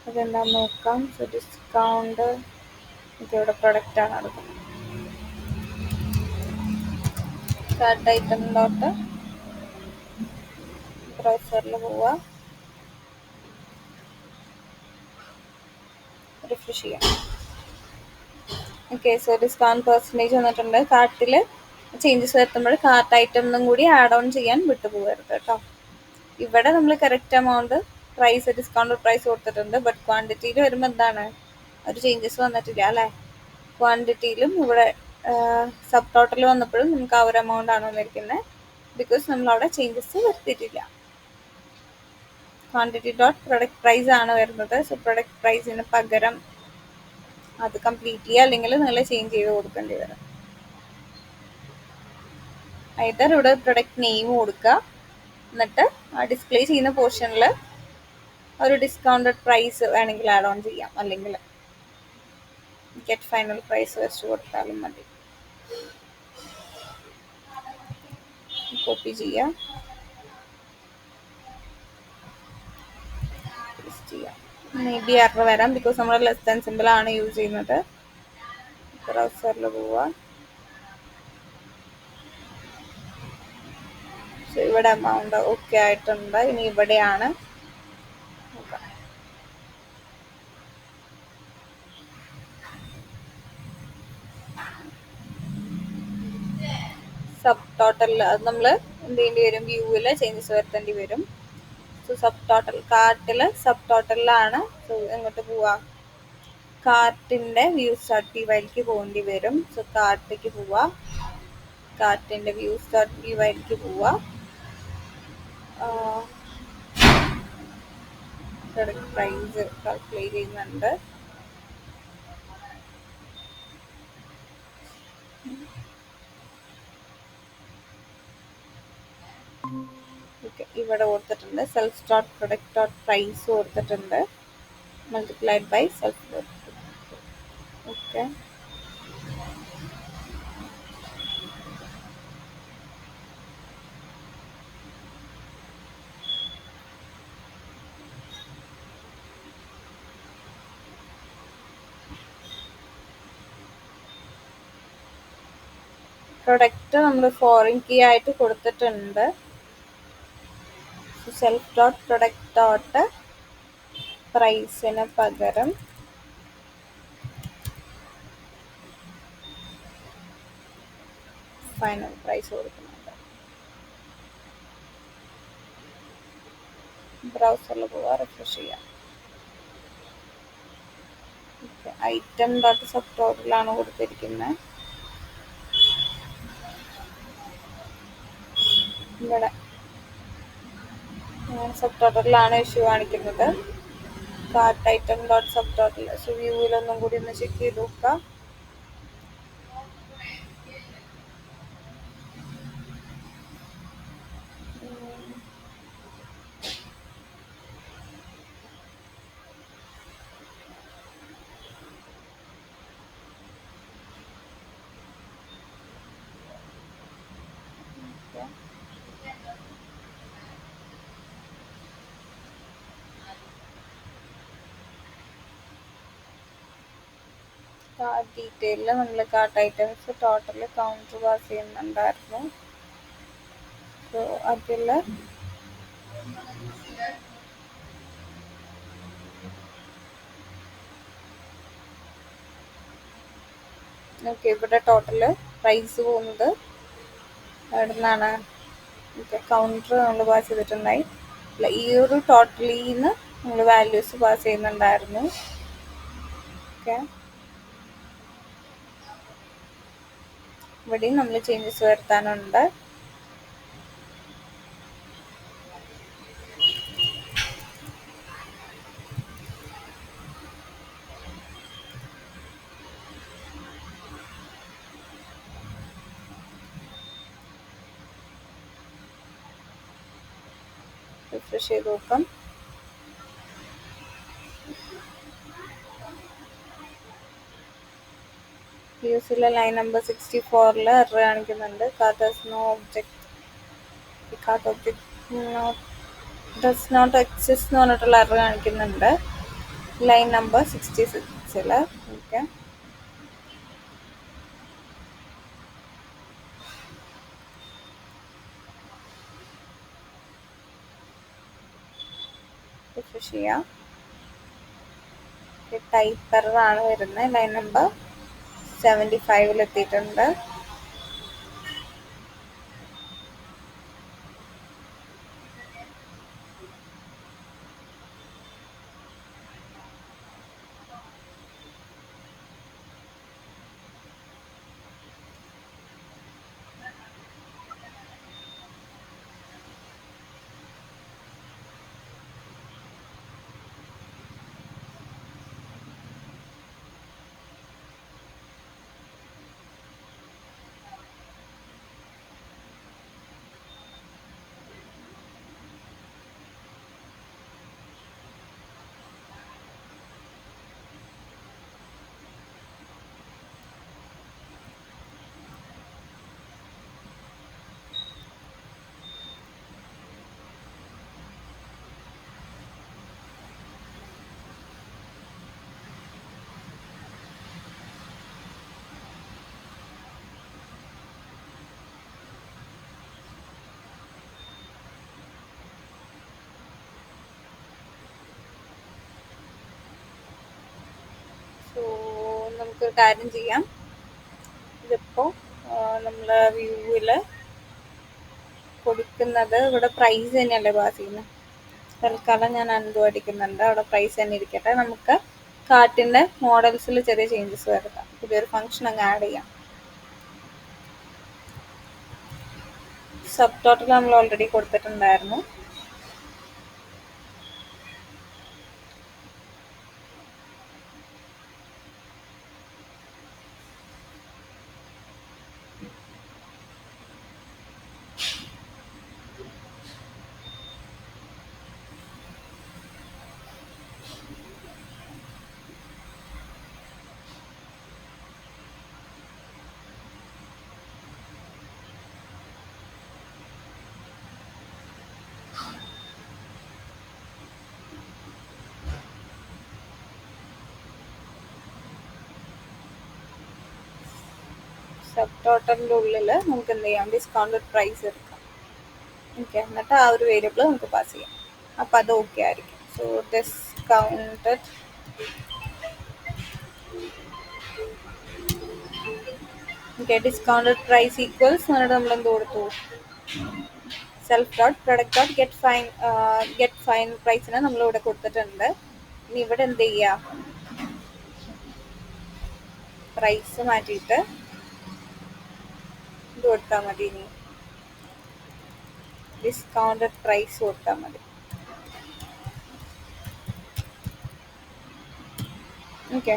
അതെന്താന്ന് നോക്കാം. സോ ഡിസ്കൗണ്ട് ഇവിടെ പ്രൊഡക്റ്റ് ആണ് എടുക്കുന്നത്. കാർട്ട് ഐറ്റം ഡോട്ട് ബ്രൗസറിൽ പോവുക, റിഫ്രഷ് ചെയ്യാം. ഓക്കെ, സോ ഡിസ്കൗണ്ട് പെർസെൻറ്റേജ് വന്നിട്ടുണ്ട്. കാർട്ടിൽ ചേഞ്ചസ് വരുത്തുമ്പോൾ കാർട്ട് ഐറ്റം എന്നും കൂടി ആഡ് ഓൺ ചെയ്യാൻ വിട്ടുപോകരുത് കേട്ടോ. ഇവിടെ നമ്മൾ correct amount price discount price കൊടുത്തിട്ടുണ്ട്, ബട്ട് ക്വാണ്ടിറ്റിയിൽ വരുമ്പോൾ എന്താണ് ഒരു ചേഞ്ചസ് വന്നിട്ടില്ല അല്ലേ. ക്വാണ്ടിറ്റിയിലും ഇവിടെ സബ് ടോട്ടൽ വന്നപ്പോഴും നമുക്ക് ആ ഒരു എമൗണ്ട് ആണ് വന്നിരിക്കുന്നത്, ബിക്കോസ് നമ്മൾ അവിടെ ചേഞ്ചസ് വരുത്തിയിട്ടില്ല. ക്വാണ്ടിറ്റി ഡോട്ട് പ്രൊഡക്റ്റ് പ്രൈസ് ആണ് വരുന്നത്. സോ പ്രൊഡക്റ്റ് പ്രൈസിന് പകരം അത് കംപ്ലീറ്റ് ചെയ്യുക, അല്ലെങ്കിൽ നിങ്ങൾ ചേഞ്ച് ചെയ്ത് കൊടുക്കേണ്ടി വരും. ഐദർ ഇവിടെ പ്രൊഡക്റ്റ് നെയിം കൊടുക്കുക, എന്നിട്ട് ആ ഡിസ്പ്ലേ ചെയ്യുന്ന പോർഷനിൽ ഒരു ഡിസ്കൗണ്ടഡ് പ്രൈസ് വേണമെങ്കിൽ ആഡ് ഓൺ ചെയ്യാം, അല്ലെങ്കിൽ ഗെറ്റ് ഫൈനൽ പ്രൈസ് വെച്ച് കൊടുത്താലും മതി. കോപ്പി ചെയ്യാം, മേ ബി എറർ വരാം, ബിക്കോസ് നമ്മൾ ലെസ് ദാൻ സിമ്പിൾ ആണ് യൂസ് ചെയ്യുന്നത്. ബ്രൗസറിൽ പോവുക. സോ ഇവിടെ എമൗണ്ട് ഓക്കെ ആയിട്ടുണ്ട്. ഇനി ഇവിടെയാണ് സബ് ടോട്ടൽ. അത് നമ്മൾ എന്ത് ചെയ്യേണ്ടി വരും, വ്യൂവിൽ ചേഞ്ചസ് വരുത്തേണ്ടി വരും. സോ സബ് ടോട്ടൽ കാർട്ടിൽ സബ് ടോട്ടലിലാണ്. സോ എങ്ങോട്ട് പോവാ, കാർട്ടിൻ്റെ വ്യൂ സ്റ്റാർട്ട് വ്യൂ വഴിക്ക് പോകേണ്ടി വരും. സോ കാർട്ടിലേക്ക് പോവാ, കാർട്ടിൻ്റെ വ്യൂ സ്റ്റാർട്ട് വ്യൂ വഴിക്ക് പോവാ. പ്രൊഡക്റ്റ് പ്രൈസ് കാൽക്കുലേറ്റ് ചെയ്യുന്നുണ്ട്. ഓക്കെ, ഇവിടെ കൊടുത്തിട്ടുണ്ട് self dot product dot price കൊടുത്തിട്ടുണ്ട്, multiplied by self dot. Okay, product നമ്മൾ ഫോറിൻ കീ ആയിട്ട് കൊടുത്തിട്ടുണ്ട്. സെൽഫ് ഡോട്ട് പ്രൊഡക്റ്റ് ഡോട്ട് പ്രൈസിന് പകരം ഫൈനൽ പ്രൈസ് കൊടുക്കുന്നുണ്ട്. ബ്രൗസറിൽ പോവുക, റിഫ്രഷ് ചെയ്യാം. ഐറ്റം ഡോട്ട് സബ് ടോട്ടലാണ് കൊടുത്തിരിക്കുന്നത്. ഇവിടെ സബ് ടോട്ടലിലാണ് ഇഷ്യൂ കാണിക്കുന്നത്. Cart item dot subtotal. So വ്യൂവിലൊന്നും കൂടി ഒന്ന് ചെക്ക് ചെയ്ത് നോക്കുക. കാർട്ട് ഡീറ്റെയിലിൽ നമ്മൾ cart items total counter pass ചെയ്യുന്നുണ്ടായിരുന്നു. സോ അതിൽ ഓക്കെ, ഇവിടെ ടോട്ടൽ പ്രൈസ് പോകുന്നത് എവിടെ നിന്നാണ്, ഓക്കെ കൗണ്ടർ നമ്മൾ പാസ് ചെയ്തിട്ടുണ്ടായി. ഈ ഒരു ടോട്ടലിൽ നിന്ന് നമ്മൾ വാല്യൂസ് പാസ് ചെയ്യുന്നുണ്ടായിരുന്നു. ഓക്കെ, ഇവിടെയും നമ്മൾ ചേഞ്ചസ് വരുത്താനുണ്ട്. റിഫ്രഷ് ചെയ്ത് നോക്കാം. യൂസിലെ ലൈൻ നമ്പർ 64 എറർ കാണിക്കുന്നുണ്ട്. ഡസ് നോട്ട് എക്സിസ്റ്റ് എന്ന് പറഞ്ഞിട്ടുള്ള എറർ കാണിക്കുന്നുണ്ട് ലൈൻ നമ്പർ 66. ഓക്കെ, റിഫ്രഷ് ചെയ്യാം. ടൈപ്പ് എറർ ആണ് വരുന്നത്. ലൈൻ നമ്പർ 75 എത്തിയിട്ടുണ്ട്. നമുക്കൊരു കാര്യം ചെയ്യാം. ഇതിപ്പോൾ നമ്മൾ വ്യൂവിൽ കൊടുക്കുന്നത് ഇവിടെ പ്രൈസ് തന്നെയല്ലേ പാസ് ചെയ്യുന്നത്. തൽക്കാലം ഞാൻ അൺഡു അടിക്കുന്നുണ്ട്. അവിടെ പ്രൈസ് തന്നെ ഇരിക്കട്ടെ. നമുക്ക് കാർട്ടിൻ്റെ മോഡൽസിൽ ചെറിയ ചേഞ്ചസ് വരുത്താം. പുതിയൊരു ഫംഗ്ഷൻ അങ്ങ് ആഡ് ചെയ്യാം. സബ് ടോട്ടൽ നമ്മൾ ഓൾറെഡി കൊടുത്തിട്ടുണ്ടായിരുന്നു. സബ് ടോട്ടലിൻ്റെ ഉള്ളിൽ നമുക്ക് എന്ത് ചെയ്യാം, ഡിസ്കൗണ്ടഡ് പ്രൈസ് എടുക്കാം. ഓക്കെ, എന്നിട്ട് ആ ഒരു വേരിയബിൾ നമുക്ക് പാസ് ചെയ്യാം. അപ്പോൾ അത് ഓക്കെ ആയിരിക്കും. So discounted discounted price equals എന്നിട്ട് നമ്മൾ എന്ത് കൊടുത്തു, self dot product dot get fine പ്രൈസിനെ നമ്മളിവിടെ കൊടുത്തിട്ടുണ്ട്. ഇനി ഇവിടെ എന്ത് ചെയ്യുക, പ്രൈസ് മാറ്റിയിട്ട് ഇത് കൊടുത്താൽ മതി. ഇനി ഡിസ്കൗണ്ടഡ് പ്രൈസ് കൊടുത്താൽ മതി. ഓക്കെ,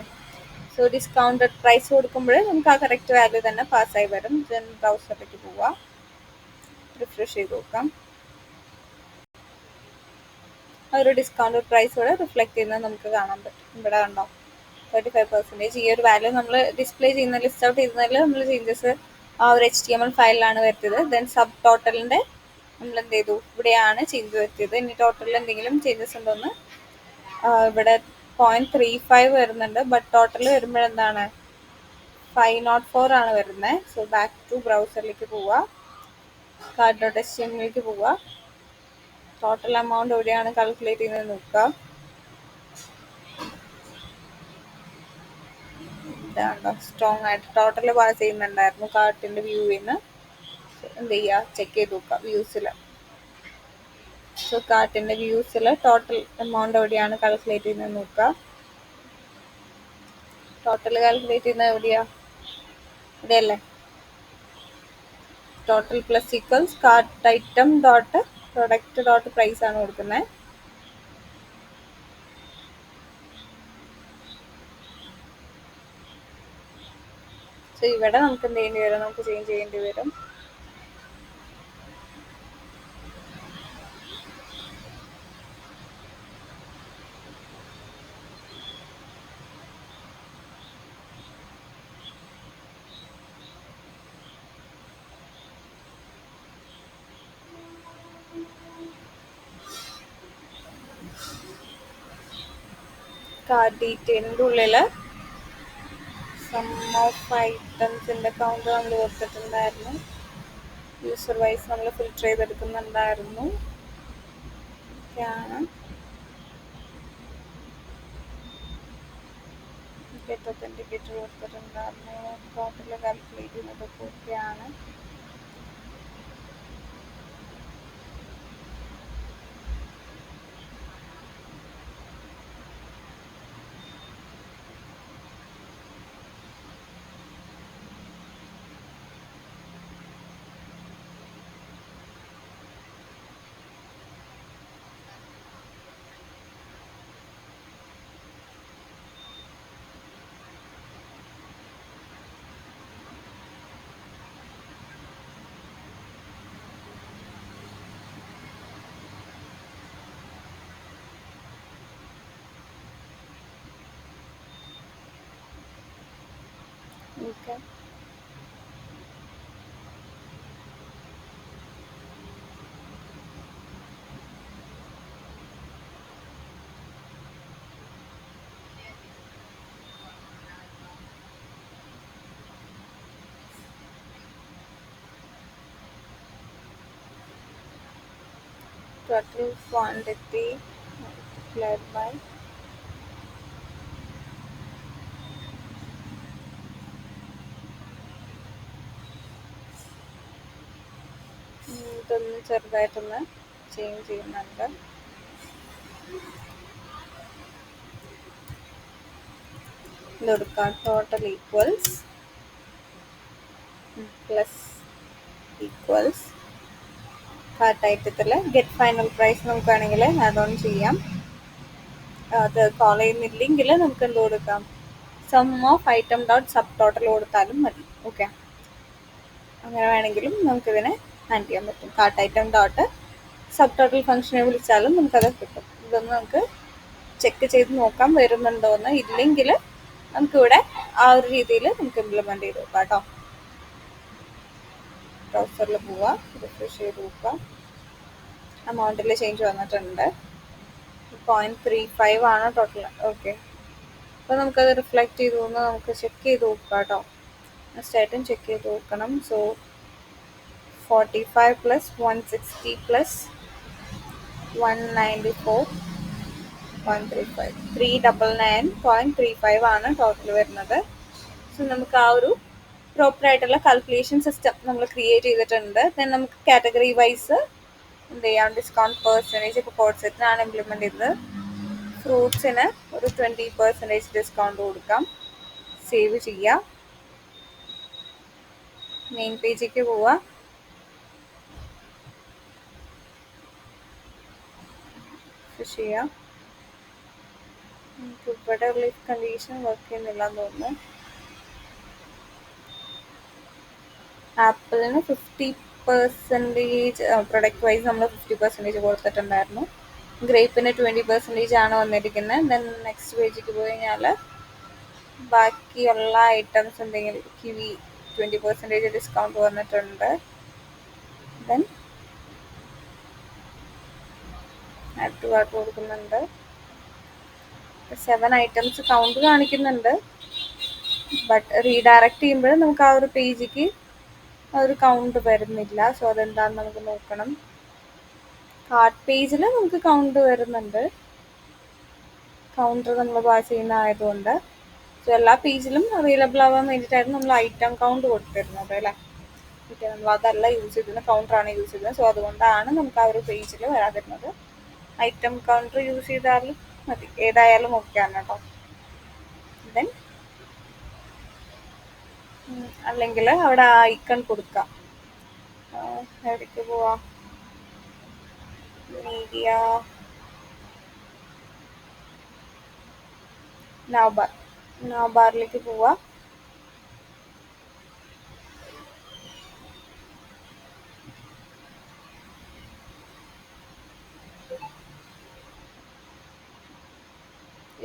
സോ ഡിസ്കൗണ്ടഡ് പ്രൈസ് കൊടുക്കുമ്പോൾ നമുക്ക് ആ കറക്റ്റ് വാല്യൂ തന്നെ പാസ്സായി വരും. ദെൻ ബ്രൗസറിലേക്ക് പോവാം, റിഫ്രഷ് ചെയ്ത് നോക്കാം. ആ ഒരു ഡിസ്കൗണ്ടഡ് പ്രൈസ് ഇവിടെ റിഫ്ലക്ട് ചെയ്യുന്നത് നമുക്ക് കാണാൻ പറ്റും. ഇവിടെ കണ്ടോ, 35%. ഈ ഒരു വാല്യൂ നമ്മൾ ഡിസ്പ്ലേ ചെയ്യുന്ന ലിസ്റ്റ് ഔട്ട് ചെയ്യുന്നതിൽ നമ്മൾ ചേഞ്ചസ് ആ ഒരു HTML ഫയലിലാണ് വരുത്തിയത്. ദെൻ സബ് ടോട്ടലിൻ്റെ നമ്മൾ എന്ത് ചെയ്തു, ഇവിടെയാണ് ചേഞ്ച് വരുത്തിയത്. ഇനി ടോട്ടലിൽ എന്തെങ്കിലും ചേഞ്ചസ് ഉണ്ടോയെന്ന് ഇവിടെ 0.35 വരുന്നുണ്ട്. ബട്ട് ടോട്ടൽ വരുമ്പോഴെന്താണ് 504 ആണ് വരുന്നത്. സോ ബാക്ക് ടു ബ്രൗസറിലേക്ക് പോവുക, cart.htmlലേക്ക് പോവുക. ടോട്ടൽ എമൗണ്ട് എവിടെയാണ് കാൽക്കുലേറ്റ് ചെയ്യുന്നത് നോക്കുക. ഇതാണ്ടോ, സ്ട്രോങ് ആയിട്ട് ടോട്ടൽ പാസ് ചെയ്യുന്നുണ്ടായിരുന്നു കാർട്ടിൻ്റെ വ്യൂവിൽ നിന്ന്. എന്ത് ചെയ്യുക, ചെക്ക് ചെയ്ത് നോക്കുക വ്യൂസിൽ. സോ കാർട്ടിൻ്റെ വ്യൂസിൽ ടോട്ടൽ എമൗണ്ട് എവിടെയാണ് കാൽക്കുലേറ്റ് ചെയ്യുന്നത് നോക്കുക. ടോട്ടൽ കാൽക്കുലേറ്റ് ചെയ്യുന്നത് എവിടെയാ, ഇവിടെയല്ലേ. Total plus equals cart item dot product dot price ആണ് കൊടുക്കുന്നത്. സോ ഇവിടെ നമുക്ക് എന്ത് ചെയ്യേണ്ടി വരും, നമുക്ക് ചേഞ്ച് ചെയ്യേണ്ടി വരും. കാർട്ട് ഡീറ്റെയിലിൻ്റെ ഉള്ളിൽ സം ഓഫ് ഐറ്റംസിൻ്റെ കൗണ്ട് നമ്മൾ കൊടുത്തിട്ടുണ്ടായിരുന്നു. യൂസർ വൈസ് നമ്മൾ ഫിൽറ്റർ ചെയ്തെടുക്കുന്നുണ്ടായിരുന്നു. ഒക്കെയാണ് ഗെറ്റ് ഒത്തൻറ്റിക്കേറ്റർ കൊടുത്തിട്ടുണ്ടായിരുന്നു. ടോട്ടൽ കാൽക്കുലേറ്റ് ചെയ്യുന്നതൊക്കെ ഒക്കെയാണ്. Okay. Total quantity multiplied by ഇതൊന്ന് ചെറുതായിട്ടൊന്ന് ചേഞ്ച് ചെയ്യുന്നുണ്ട്. ഇത് കൊടുക്കാം total equals plus equals cart ഐറ്റത്തിൽ ഗെറ്റ് ഫൈനൽ പ്രൈസ് നമുക്ക് വേണമെങ്കിൽ ആഡ് ഓൺ ചെയ്യാം. അത് കോൾ ചെയ്യുന്നില്ലെങ്കിൽ നമുക്ക് എന്ത് കൊടുക്കാം, sum of item dot subtotal കൊടുത്താലും മതി. ഓക്കെ, അങ്ങനെ വേണമെങ്കിലും നമുക്കിതിനെ ആഡ് ചെയ്യാൻ പറ്റും. Cart item dot subtotal ഫംഗ്ഷനെ വിളിച്ചാലും നമുക്കത് കിട്ടും. ഇതൊന്ന് നമുക്ക് ചെക്ക് ചെയ്ത് നോക്കാം വരുന്നുണ്ടോ എന്ന്. ഇല്ലെങ്കിൽ നമുക്കിവിടെ ആ ഒരു രീതിയിൽ നമുക്ക് ഇംപ്ലിമെൻറ്റ് ചെയ്ത് നോക്കാം കേട്ടോ. ബ്രൗസറിൽ പോവുക, റിഫ്രഷ് ചെയ്ത് നോക്കുക. എമൗണ്ടിൽ ചേഞ്ച് വന്നിട്ടുണ്ട്. 0.35 ആണ് ടോട്ടൽ. ഓക്കെ, അപ്പോൾ നമുക്കത് റിഫ്ലക്റ്റ് ചെയ്തു എന്ന് നമുക്ക് ചെക്ക് ചെയ്ത് നോക്കാം കേട്ടോ. ഫസ്റ്റായിട്ടും ചെക്ക് ചെയ്ത് നോക്കണം. സോ 45 പ്ലസ് 160 പ്ലസ് 194.35 399.35 ആണ് ടോട്ടൽ വരുന്നത്. സോ നമുക്ക് ആ ഒരു പ്രോപ്പർ ആയിട്ടുള്ള കാൽക്കുലേഷൻ സിസ്റ്റം നമ്മൾ ക്രിയേറ്റ് ചെയ്തിട്ടുണ്ട്. ദെൻ നമുക്ക് കാറ്റഗറി വൈസ് എന്ത് ചെയ്യാം, ഡിസ്കൗണ്ട് പെർസെൻറ്റേജ് ഇപ്പോൾ കോഡ് സെറ്റിനാണ് ഇംപ്ലിമെൻറ്റ് ചെയ്തത്. ഫ്രൂട്ട്സിന് ഒരു 20% ഡിസ്കൗണ്ട് കൊടുക്കാം. സേവ് ചെയ്യുക, മെയിൻ പേജിലേക്ക് പോവുക. ചെയ്യാം. ഇവിടെ ലൈഫ് കണ്ടീഷൻ വർക്ക് ചെയ്യുന്നില്ല എന്ന് തോന്നുന്നു. ആപ്പിളിന് 50% പ്രൊഡക്റ്റ് വൈസ് നമ്മൾ 50% കൊടുത്തിട്ടുണ്ടായിരുന്നു. ഗ്രേപ്പിന് 20% ആണ് വന്നിരിക്കുന്നത്. ദെൻ നെക്സ്റ്റ് പേജിലേക്ക് പോയി കഴിഞ്ഞാൽ ബാക്കിയുള്ള ഐറ്റംസ് എന്തെങ്കിലും കിവി 20% ഡിസ്കൗണ്ട് വന്നിട്ടുണ്ട്. ദെൻ ആഡ് ടു കാർട്ട് കൊടുക്കുന്നുണ്ട്. 7 ഐറ്റംസ് കൗണ്ട് കാണിക്കുന്നുണ്ട്. ബട്ട് റീഡയറക്റ്റ് ചെയ്യുമ്പോൾ നമുക്ക് ആ ഒരു പേജിക്ക് ആ ഒരു കൗണ്ട് വരുന്നില്ല. സോ അതെന്താണെന്ന് നമുക്ക് നോക്കണം. കാർട്ട് പേജിൽ നമുക്ക് കൗണ്ട് വരുന്നുണ്ട്, കൗണ്ടർ നമ്മൾ പാസ് ചെയ്യുന്ന ആയതുകൊണ്ട്. സോ എല്ലാ പേജിലും അവൈലബിൾ ആവാൻ വേണ്ടിയിട്ടായിരുന്നു നമ്മൾ ഐറ്റം കൗണ്ട് കൊടുത്തിരുന്നത് അല്ലേ. ഓക്കെ, നമ്മൾ അതല്ല യൂസ് ചെയ്തിരുന്നത്, കൗണ്ടറാണ് യൂസ് ചെയ്തത്. സോ അതുകൊണ്ടാണ് നമുക്ക് ആ ഒരു പേജിൽ വരാതിരുന്നത്. ഐറ്റം കൗണ്ടർ യൂസ് ചെയ്താലും മതി, ഏതായാലും ഓക്കെയാണ് കേട്ടോ. ദെൻ അല്ലെങ്കിൽ അവിടെ ഐക്കൺ കൊടുക്കാം. എവിടേക്ക് പോവാം, മീഡിയ നൗ ബാറിലേക്ക് പോവാം.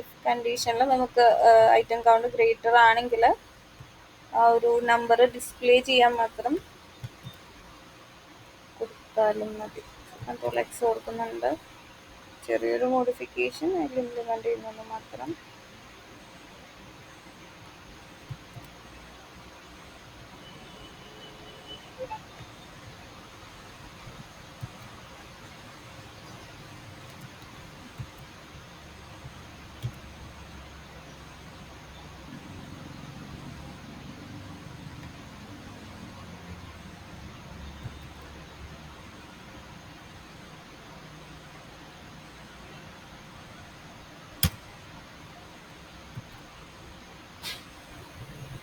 ഇഫ് കണ്ടീഷനിൽ നമുക്ക് ഐറ്റം കൗണ്ട് ഗ്രേറ്റർ ആണെങ്കിൽ ആ ഒരു നമ്പർ ഡിസ്പ്ലേ ചെയ്യാൻ മാത്രം കൊടുത്താലും മതി. കൺട്രോൾ എക്സ് കൊടുക്കുന്നുണ്ട്. ചെറിയൊരു മോഡിഫിക്കേഷൻ അതിൽ ഇംപ്ലിമെൻറ്റ് ചെയ്യുന്നത് മാത്രം.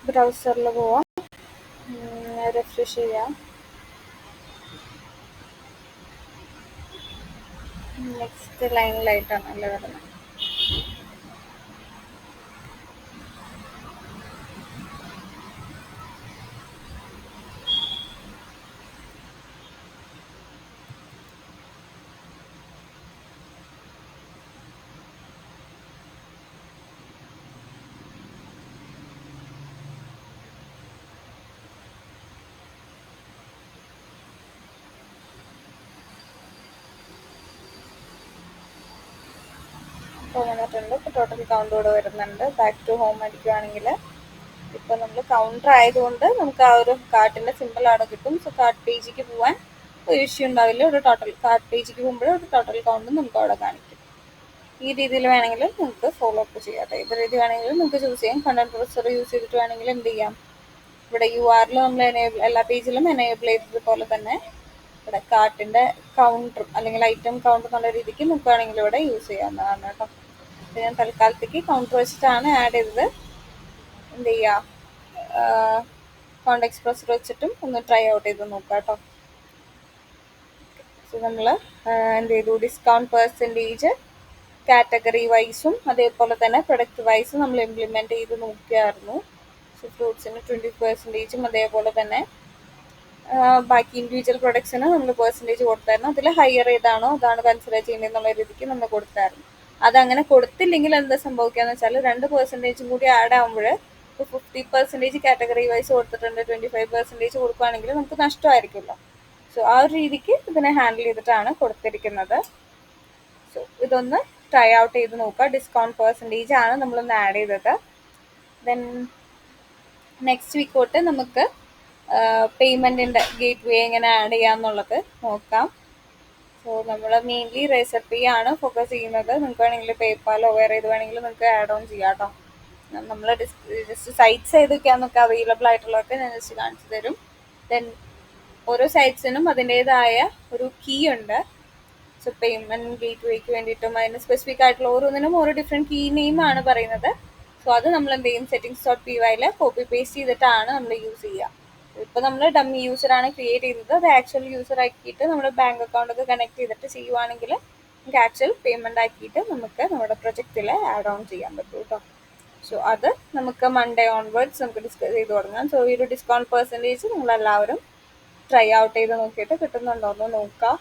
ബ്രൗസറിൽ പോവാം, റിഫ്രഷ് ചെയ്യാം. നെക്സ്റ്റ് ലൈനിലായിട്ടാണ് അല്ലേ വരുന്നത്. വന്നിട്ടുണ്ട്. ഇപ്പോൾ ടോട്ടൽ കൗണ്ട് കൂടെ വരുന്നുണ്ട്. ബാക്ക് ടു ഹോം അടിക്കുകയാണെങ്കിൽ ഇപ്പോൾ നമ്മൾ കൗണ്ടർ ആയതുകൊണ്ട് നമുക്ക് ആ ഒരു കാർട്ടിൻ്റെ സിമ്പിൾ അവിടെ കിട്ടും. സോ കാർട്ട് പേജിലേക്ക് പോകാൻ ഒരു ഇഷ്യൂ ഉണ്ടാവില്ല. ഒരു ടോട്ടൽ കാർട്ട് പേജിലേക്ക് പോകുമ്പോൾ ഒരു ടോട്ടൽ കൗണ്ട് നമുക്ക് അവിടെ കാണിക്കും. ഈ രീതിയിൽ വേണമെങ്കിൽ നിങ്ങൾക്ക് ഫോളോ അപ്പ് ചെയ്യാം. ഏത് രീതി വേണമെങ്കിലും നിങ്ങൾക്ക് ചൂസ് ചെയ്യാം. കണ്ടന്റ് പ്രൊസസർ യൂസ് ചെയ്തിട്ട് വേണമെങ്കിൽ എന്ത് ചെയ്യാം, ഇവിടെ URL നമ്മൾ എല്ലാ പേജിലും എനേബിൾ ചെയ്തതുപോലെ തന്നെ ഇവിടെ കാർട്ടിൻ്റെ കൗണ്ടർ അല്ലെങ്കിൽ ഐറ്റം കൗണ്ടർ എന്നുള്ള രീതിക്ക് നമുക്ക് വേണമെങ്കിൽ ഇവിടെ യൂസ് ചെയ്യാവുന്നതാണ് കേട്ടോ. ഞാൻ തൽക്കാലത്തേക്ക് കൗണ്ടർ വെച്ചിട്ടാണ് ആഡ് ചെയ്തത്. എന്ത് ചെയ്യുക, കോണ്ട് എക്സ്പ്രസർ വെച്ചിട്ടും ഒന്ന് ട്രൈ ഔട്ട് ചെയ്ത് നോക്കാം കേട്ടോ. സോ നമ്മൾ എന്ത് ചെയ്തു, ഡിസ്കൗണ്ട് പെർസെൻറ്റേജ് കാറ്റഗറി വൈസും അതേപോലെ തന്നെ പ്രൊഡക്റ്റ് വൈസും നമ്മൾ ഇംപ്ലിമെൻറ്റ് ചെയ്ത് നോക്കിയായിരുന്നു. സോ ഫ്രൂട്ട്സിന് 20%, അതേപോലെ തന്നെ ബാക്കി ഇൻഡിവിജ്വൽ പ്രൊഡക്ട്സിന് നമ്മൾ പെർസെൻറ്റേജ് കൊടുത്തായിരുന്നു. അതിൽ ഹയർ ഏതാണോ അതാണ് കൺസിഡർ ചെയ്യുന്നതെന്നുള്ള രീതിക്ക് നമ്മൾ കൊടുത്തായിരുന്നു. അതങ്ങനെ കൊടുത്തില്ലെങ്കിൽ എന്താ സംഭവിക്കുകയെന്ന് വെച്ചാൽ 2% കൂടി ആഡ് ആകുമ്പോൾ ഇപ്പോൾ 50% കാറ്റഗറി വൈസ് കൊടുത്തിട്ടുണ്ട്, 25% കൊടുക്കുകയാണെങ്കിൽ നമുക്ക് നഷ്ടമായിരിക്കുമല്ലോ. സോ ആ ഒരു രീതിക്ക് ഇതിനെ ഹാൻഡിൽ ചെയ്തിട്ടാണ് കൊടുത്തിരിക്കുന്നത്. സോ ഇതൊന്ന് ട്രൈ ഔട്ട് ചെയ്ത് നോക്കുക. ഡിസ്കൗണ്ട് പെർസെൻറ്റേജ് ആണ് നമ്മളൊന്ന് ആഡ് ചെയ്തത്. ദെൻ നെക്സ്റ്റ് വീക്ക് തൊട്ട് നമുക്ക് പേയ്മെൻറ്റിൻ്റെ ഗേറ്റ് വേ എങ്ങനെ ആഡ് ചെയ്യാമെന്നുള്ളത് നോക്കാം. സോ നമ്മൾ മെയിൻലി റേസർ പേ ആണ് ഫോക്കസ് ചെയ്യുന്നത്. നിങ്ങൾക്ക് വേണമെങ്കിൽ പേപ്പാലോ വേറെ ഏത് വേണമെങ്കിലും നിങ്ങൾക്ക് ആഡ് ഓൺ ചെയ്യാം കേട്ടോ. നമ്മൾ ജസ്റ്റ് സൈറ്റ്സ് ഏതൊക്കെയാണെന്നൊക്കെ അവൈലബിൾ ആയിട്ടുള്ളതൊക്കെ ഞാൻ ജസ്റ്റ് കാണിച്ചു തരും. ദെൻ ഓരോ സൈറ്റ്സിനും അതിൻ്റേതായ ഒരു കീ ഉണ്ട്. സോ പേയ്മെൻറ്റ് ഗേറ്റ് വേക്ക് വേണ്ടിയിട്ടും അതിന് സ്പെസിഫിക് ആയിട്ടുള്ള ഓരോന്നിനും ഓരോ ഡിഫറെൻറ്റ് കീ നെയിമാണ് പറയുന്നത്. സോ അത് നമ്മൾ എന്ത് ചെയ്യും, settings.py കോപ്പി പേസ്റ്റ് ചെയ്തിട്ടാണ് നമ്മൾ യൂസ് ചെയ്യുക. ഇപ്പോൾ നമ്മൾ ഡമ്മി യൂസറാണ് ക്രിയേറ്റ് ചെയ്തത്. അത് ആക്ച്വൽ യൂസർ ആക്കിയിട്ട് നമ്മുടെ ബാങ്ക് അക്കൗണ്ടൊക്കെ കണക്ട് ചെയ്തിട്ട് ചെയ്യുവാണെങ്കിൽ നമുക്ക് ആക്ച്വൽ പേയ്മെൻ്റ് ആക്കിയിട്ട് നമുക്ക് നമ്മുടെ പ്രൊജക്റ്റിൽ ആഡ് ഓൺ ചെയ്യാൻ പറ്റും കേട്ടോ. സോ അത് നമുക്ക് മൺഡേ ഓൺവേർഡ്സ് നമുക്ക് ഡിസ്കസ് ചെയ്ത് തുടങ്ങാം. സോ ഈ ഒരു ഡിസ്കൗണ്ട് പെർസെൻറ്റേജ് നിങ്ങളെല്ലാവരും ട്രൈ ഔട്ട് ചെയ്ത് നോക്കിയിട്ട് കിട്ടുന്നുണ്ടോ എന്ന് നോക്കുക.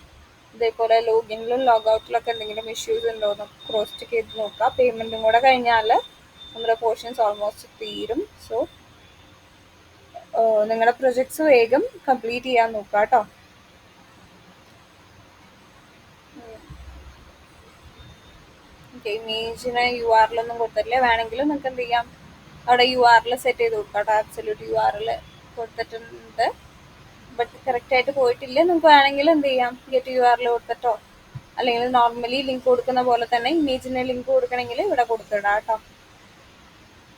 ഇതേപോലെ ലോഗിനിലും ലോഗൗട്ടിലൊക്കെ എന്തെങ്കിലും ഇഷ്യൂസ് ഉണ്ടോ എന്ന് ക്രോസ് ചെക്ക് ചെയ്ത് നോക്കുക. പേയ്മെൻറ്റും കൂടെ കഴിഞ്ഞാൽ നമ്മുടെ പോർഷൻസ് ഓൾമോസ്റ്റ് തീരും. സോ നിങ്ങളുടെ പ്രൊജക്ട്സ് വേഗം കംപ്ലീറ്റ് ചെയ്യാൻ നോക്കുക കേട്ടോ. ഓക്കെ, ഇമേജിന് URL ഒന്നും കൊടുത്തിട്ടില്ല. വേണമെങ്കിൽ നിങ്ങൾക്ക് എന്ത് ചെയ്യാം, അവിടെ URL സെറ്റ് ചെയ്ത് നോക്കുക കേട്ടോ. ആബ്സല്യൂട്ട് URL കൊടുത്തിട്ടുണ്ട്, ബട്ട് കറക്റ്റായിട്ട് പോയിട്ടില്ല. നിങ്ങൾക്ക് വേണമെങ്കിൽ എന്ത് ചെയ്യാം, ഗെറ്റ് URL കൊടുത്തിട്ടോ അല്ലെങ്കിൽ നോർമലി ലിങ്ക് കൊടുക്കുന്ന പോലെ തന്നെ ഇമേജിന് ലിങ്ക് കൊടുക്കണമെങ്കിൽ ഇവിടെ കൊടുത്തിടാം കേട്ടോ.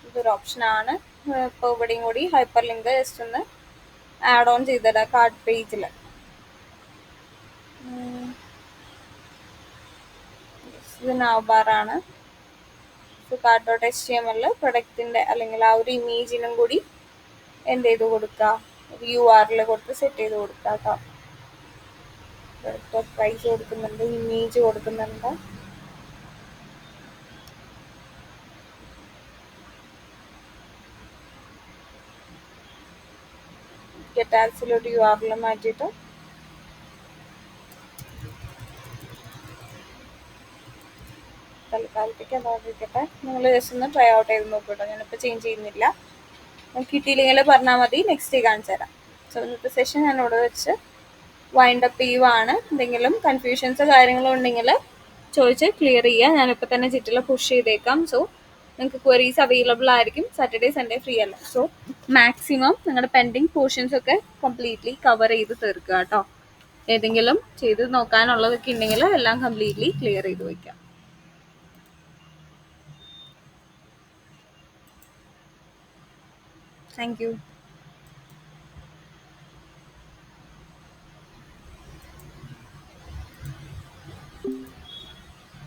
ഇതൊരു ഓപ്ഷനാണ്. ഇപ്പോൾ ഇവിടെയും കൂടി ഹൈപ്പർ ലിങ്ക് ജസ്റ്റ് ഒന്ന് ആഡ് ഓൺ ചെയ്തിടാം കാർഡ് പേജിൽ. ഇത് നവബാറാണ്. സോ cart.html പ്രൊഡക്റ്റിൻ്റെ അല്ലെങ്കിൽ ആ ഒരു ഇമേജിനും കൂടി എന്ത് ചെയ്ത് കൊടുക്കുക, ഒരു URL കൊടുത്ത് സെറ്റ് ചെയ്ത് കൊടുക്കുക കേട്ടോ. പ്രൈസ് കൊടുക്കുന്നുണ്ട്, ഇമേജ് കൊടുക്കുന്നുണ്ട്. ഗെറ്റ് ആബ്സല്യൂട്ട് URL മാറ്റിയിട്ട് തൽക്കാലത്തേക്ക് അതായിരിക്കട്ടെ. നിങ്ങൾ ജസ്റ്റ് ഒന്ന് ട്രൈ ഔട്ട് ചെയ്ത് നോക്കട്ടോ. ഞാനിപ്പോൾ ചേഞ്ച് ചെയ്യുന്നില്ല. കിട്ടിയില്ലെങ്കിൽ പറഞ്ഞാൽ മതി, നെക്സ്റ്റ് ഡേ കാണിച്ചു തരാം. സോ ഇന്നത്തെ സെഷൻ ഞാൻ ഇവിടെ വെച്ച് വൈൻഡ് അപ്പ് ചെയ്യുവാണ്. എന്തെങ്കിലും കൺഫ്യൂഷൻസോ കാര്യങ്ങളോ ഉണ്ടെങ്കിൽ ചോദിച്ച് ക്ലിയർ ചെയ്യുക. ഞാനിപ്പോൾ തന്നെ ചിറ്റിൽ പുഷ് ചെയ്തേക്കാം. സോ നിങ്ങൾക്ക് ക്വറീസ് അവൈലബിൾ ആയിരിക്കും. സാറ്റർഡേ സൺഡേ ഫ്രീ അല്ല. സോ മാക്സിമം നിങ്ങളുടെ പെൻഡിങ് പോർഷൻസ് ഒക്കെ കംപ്ലീറ്റ്ലി കവർ ചെയ്ത് തീർക്കുക കേട്ടോ. ഏതെങ്കിലും ചെയ്ത് നോക്കാനുള്ളതൊക്കെ ഉണ്ടെങ്കിൽ എല്ലാം കംപ്ലീറ്റ്ലി ക്ലിയർ ചെയ്ത് വയ്ക്കാം. Thank you.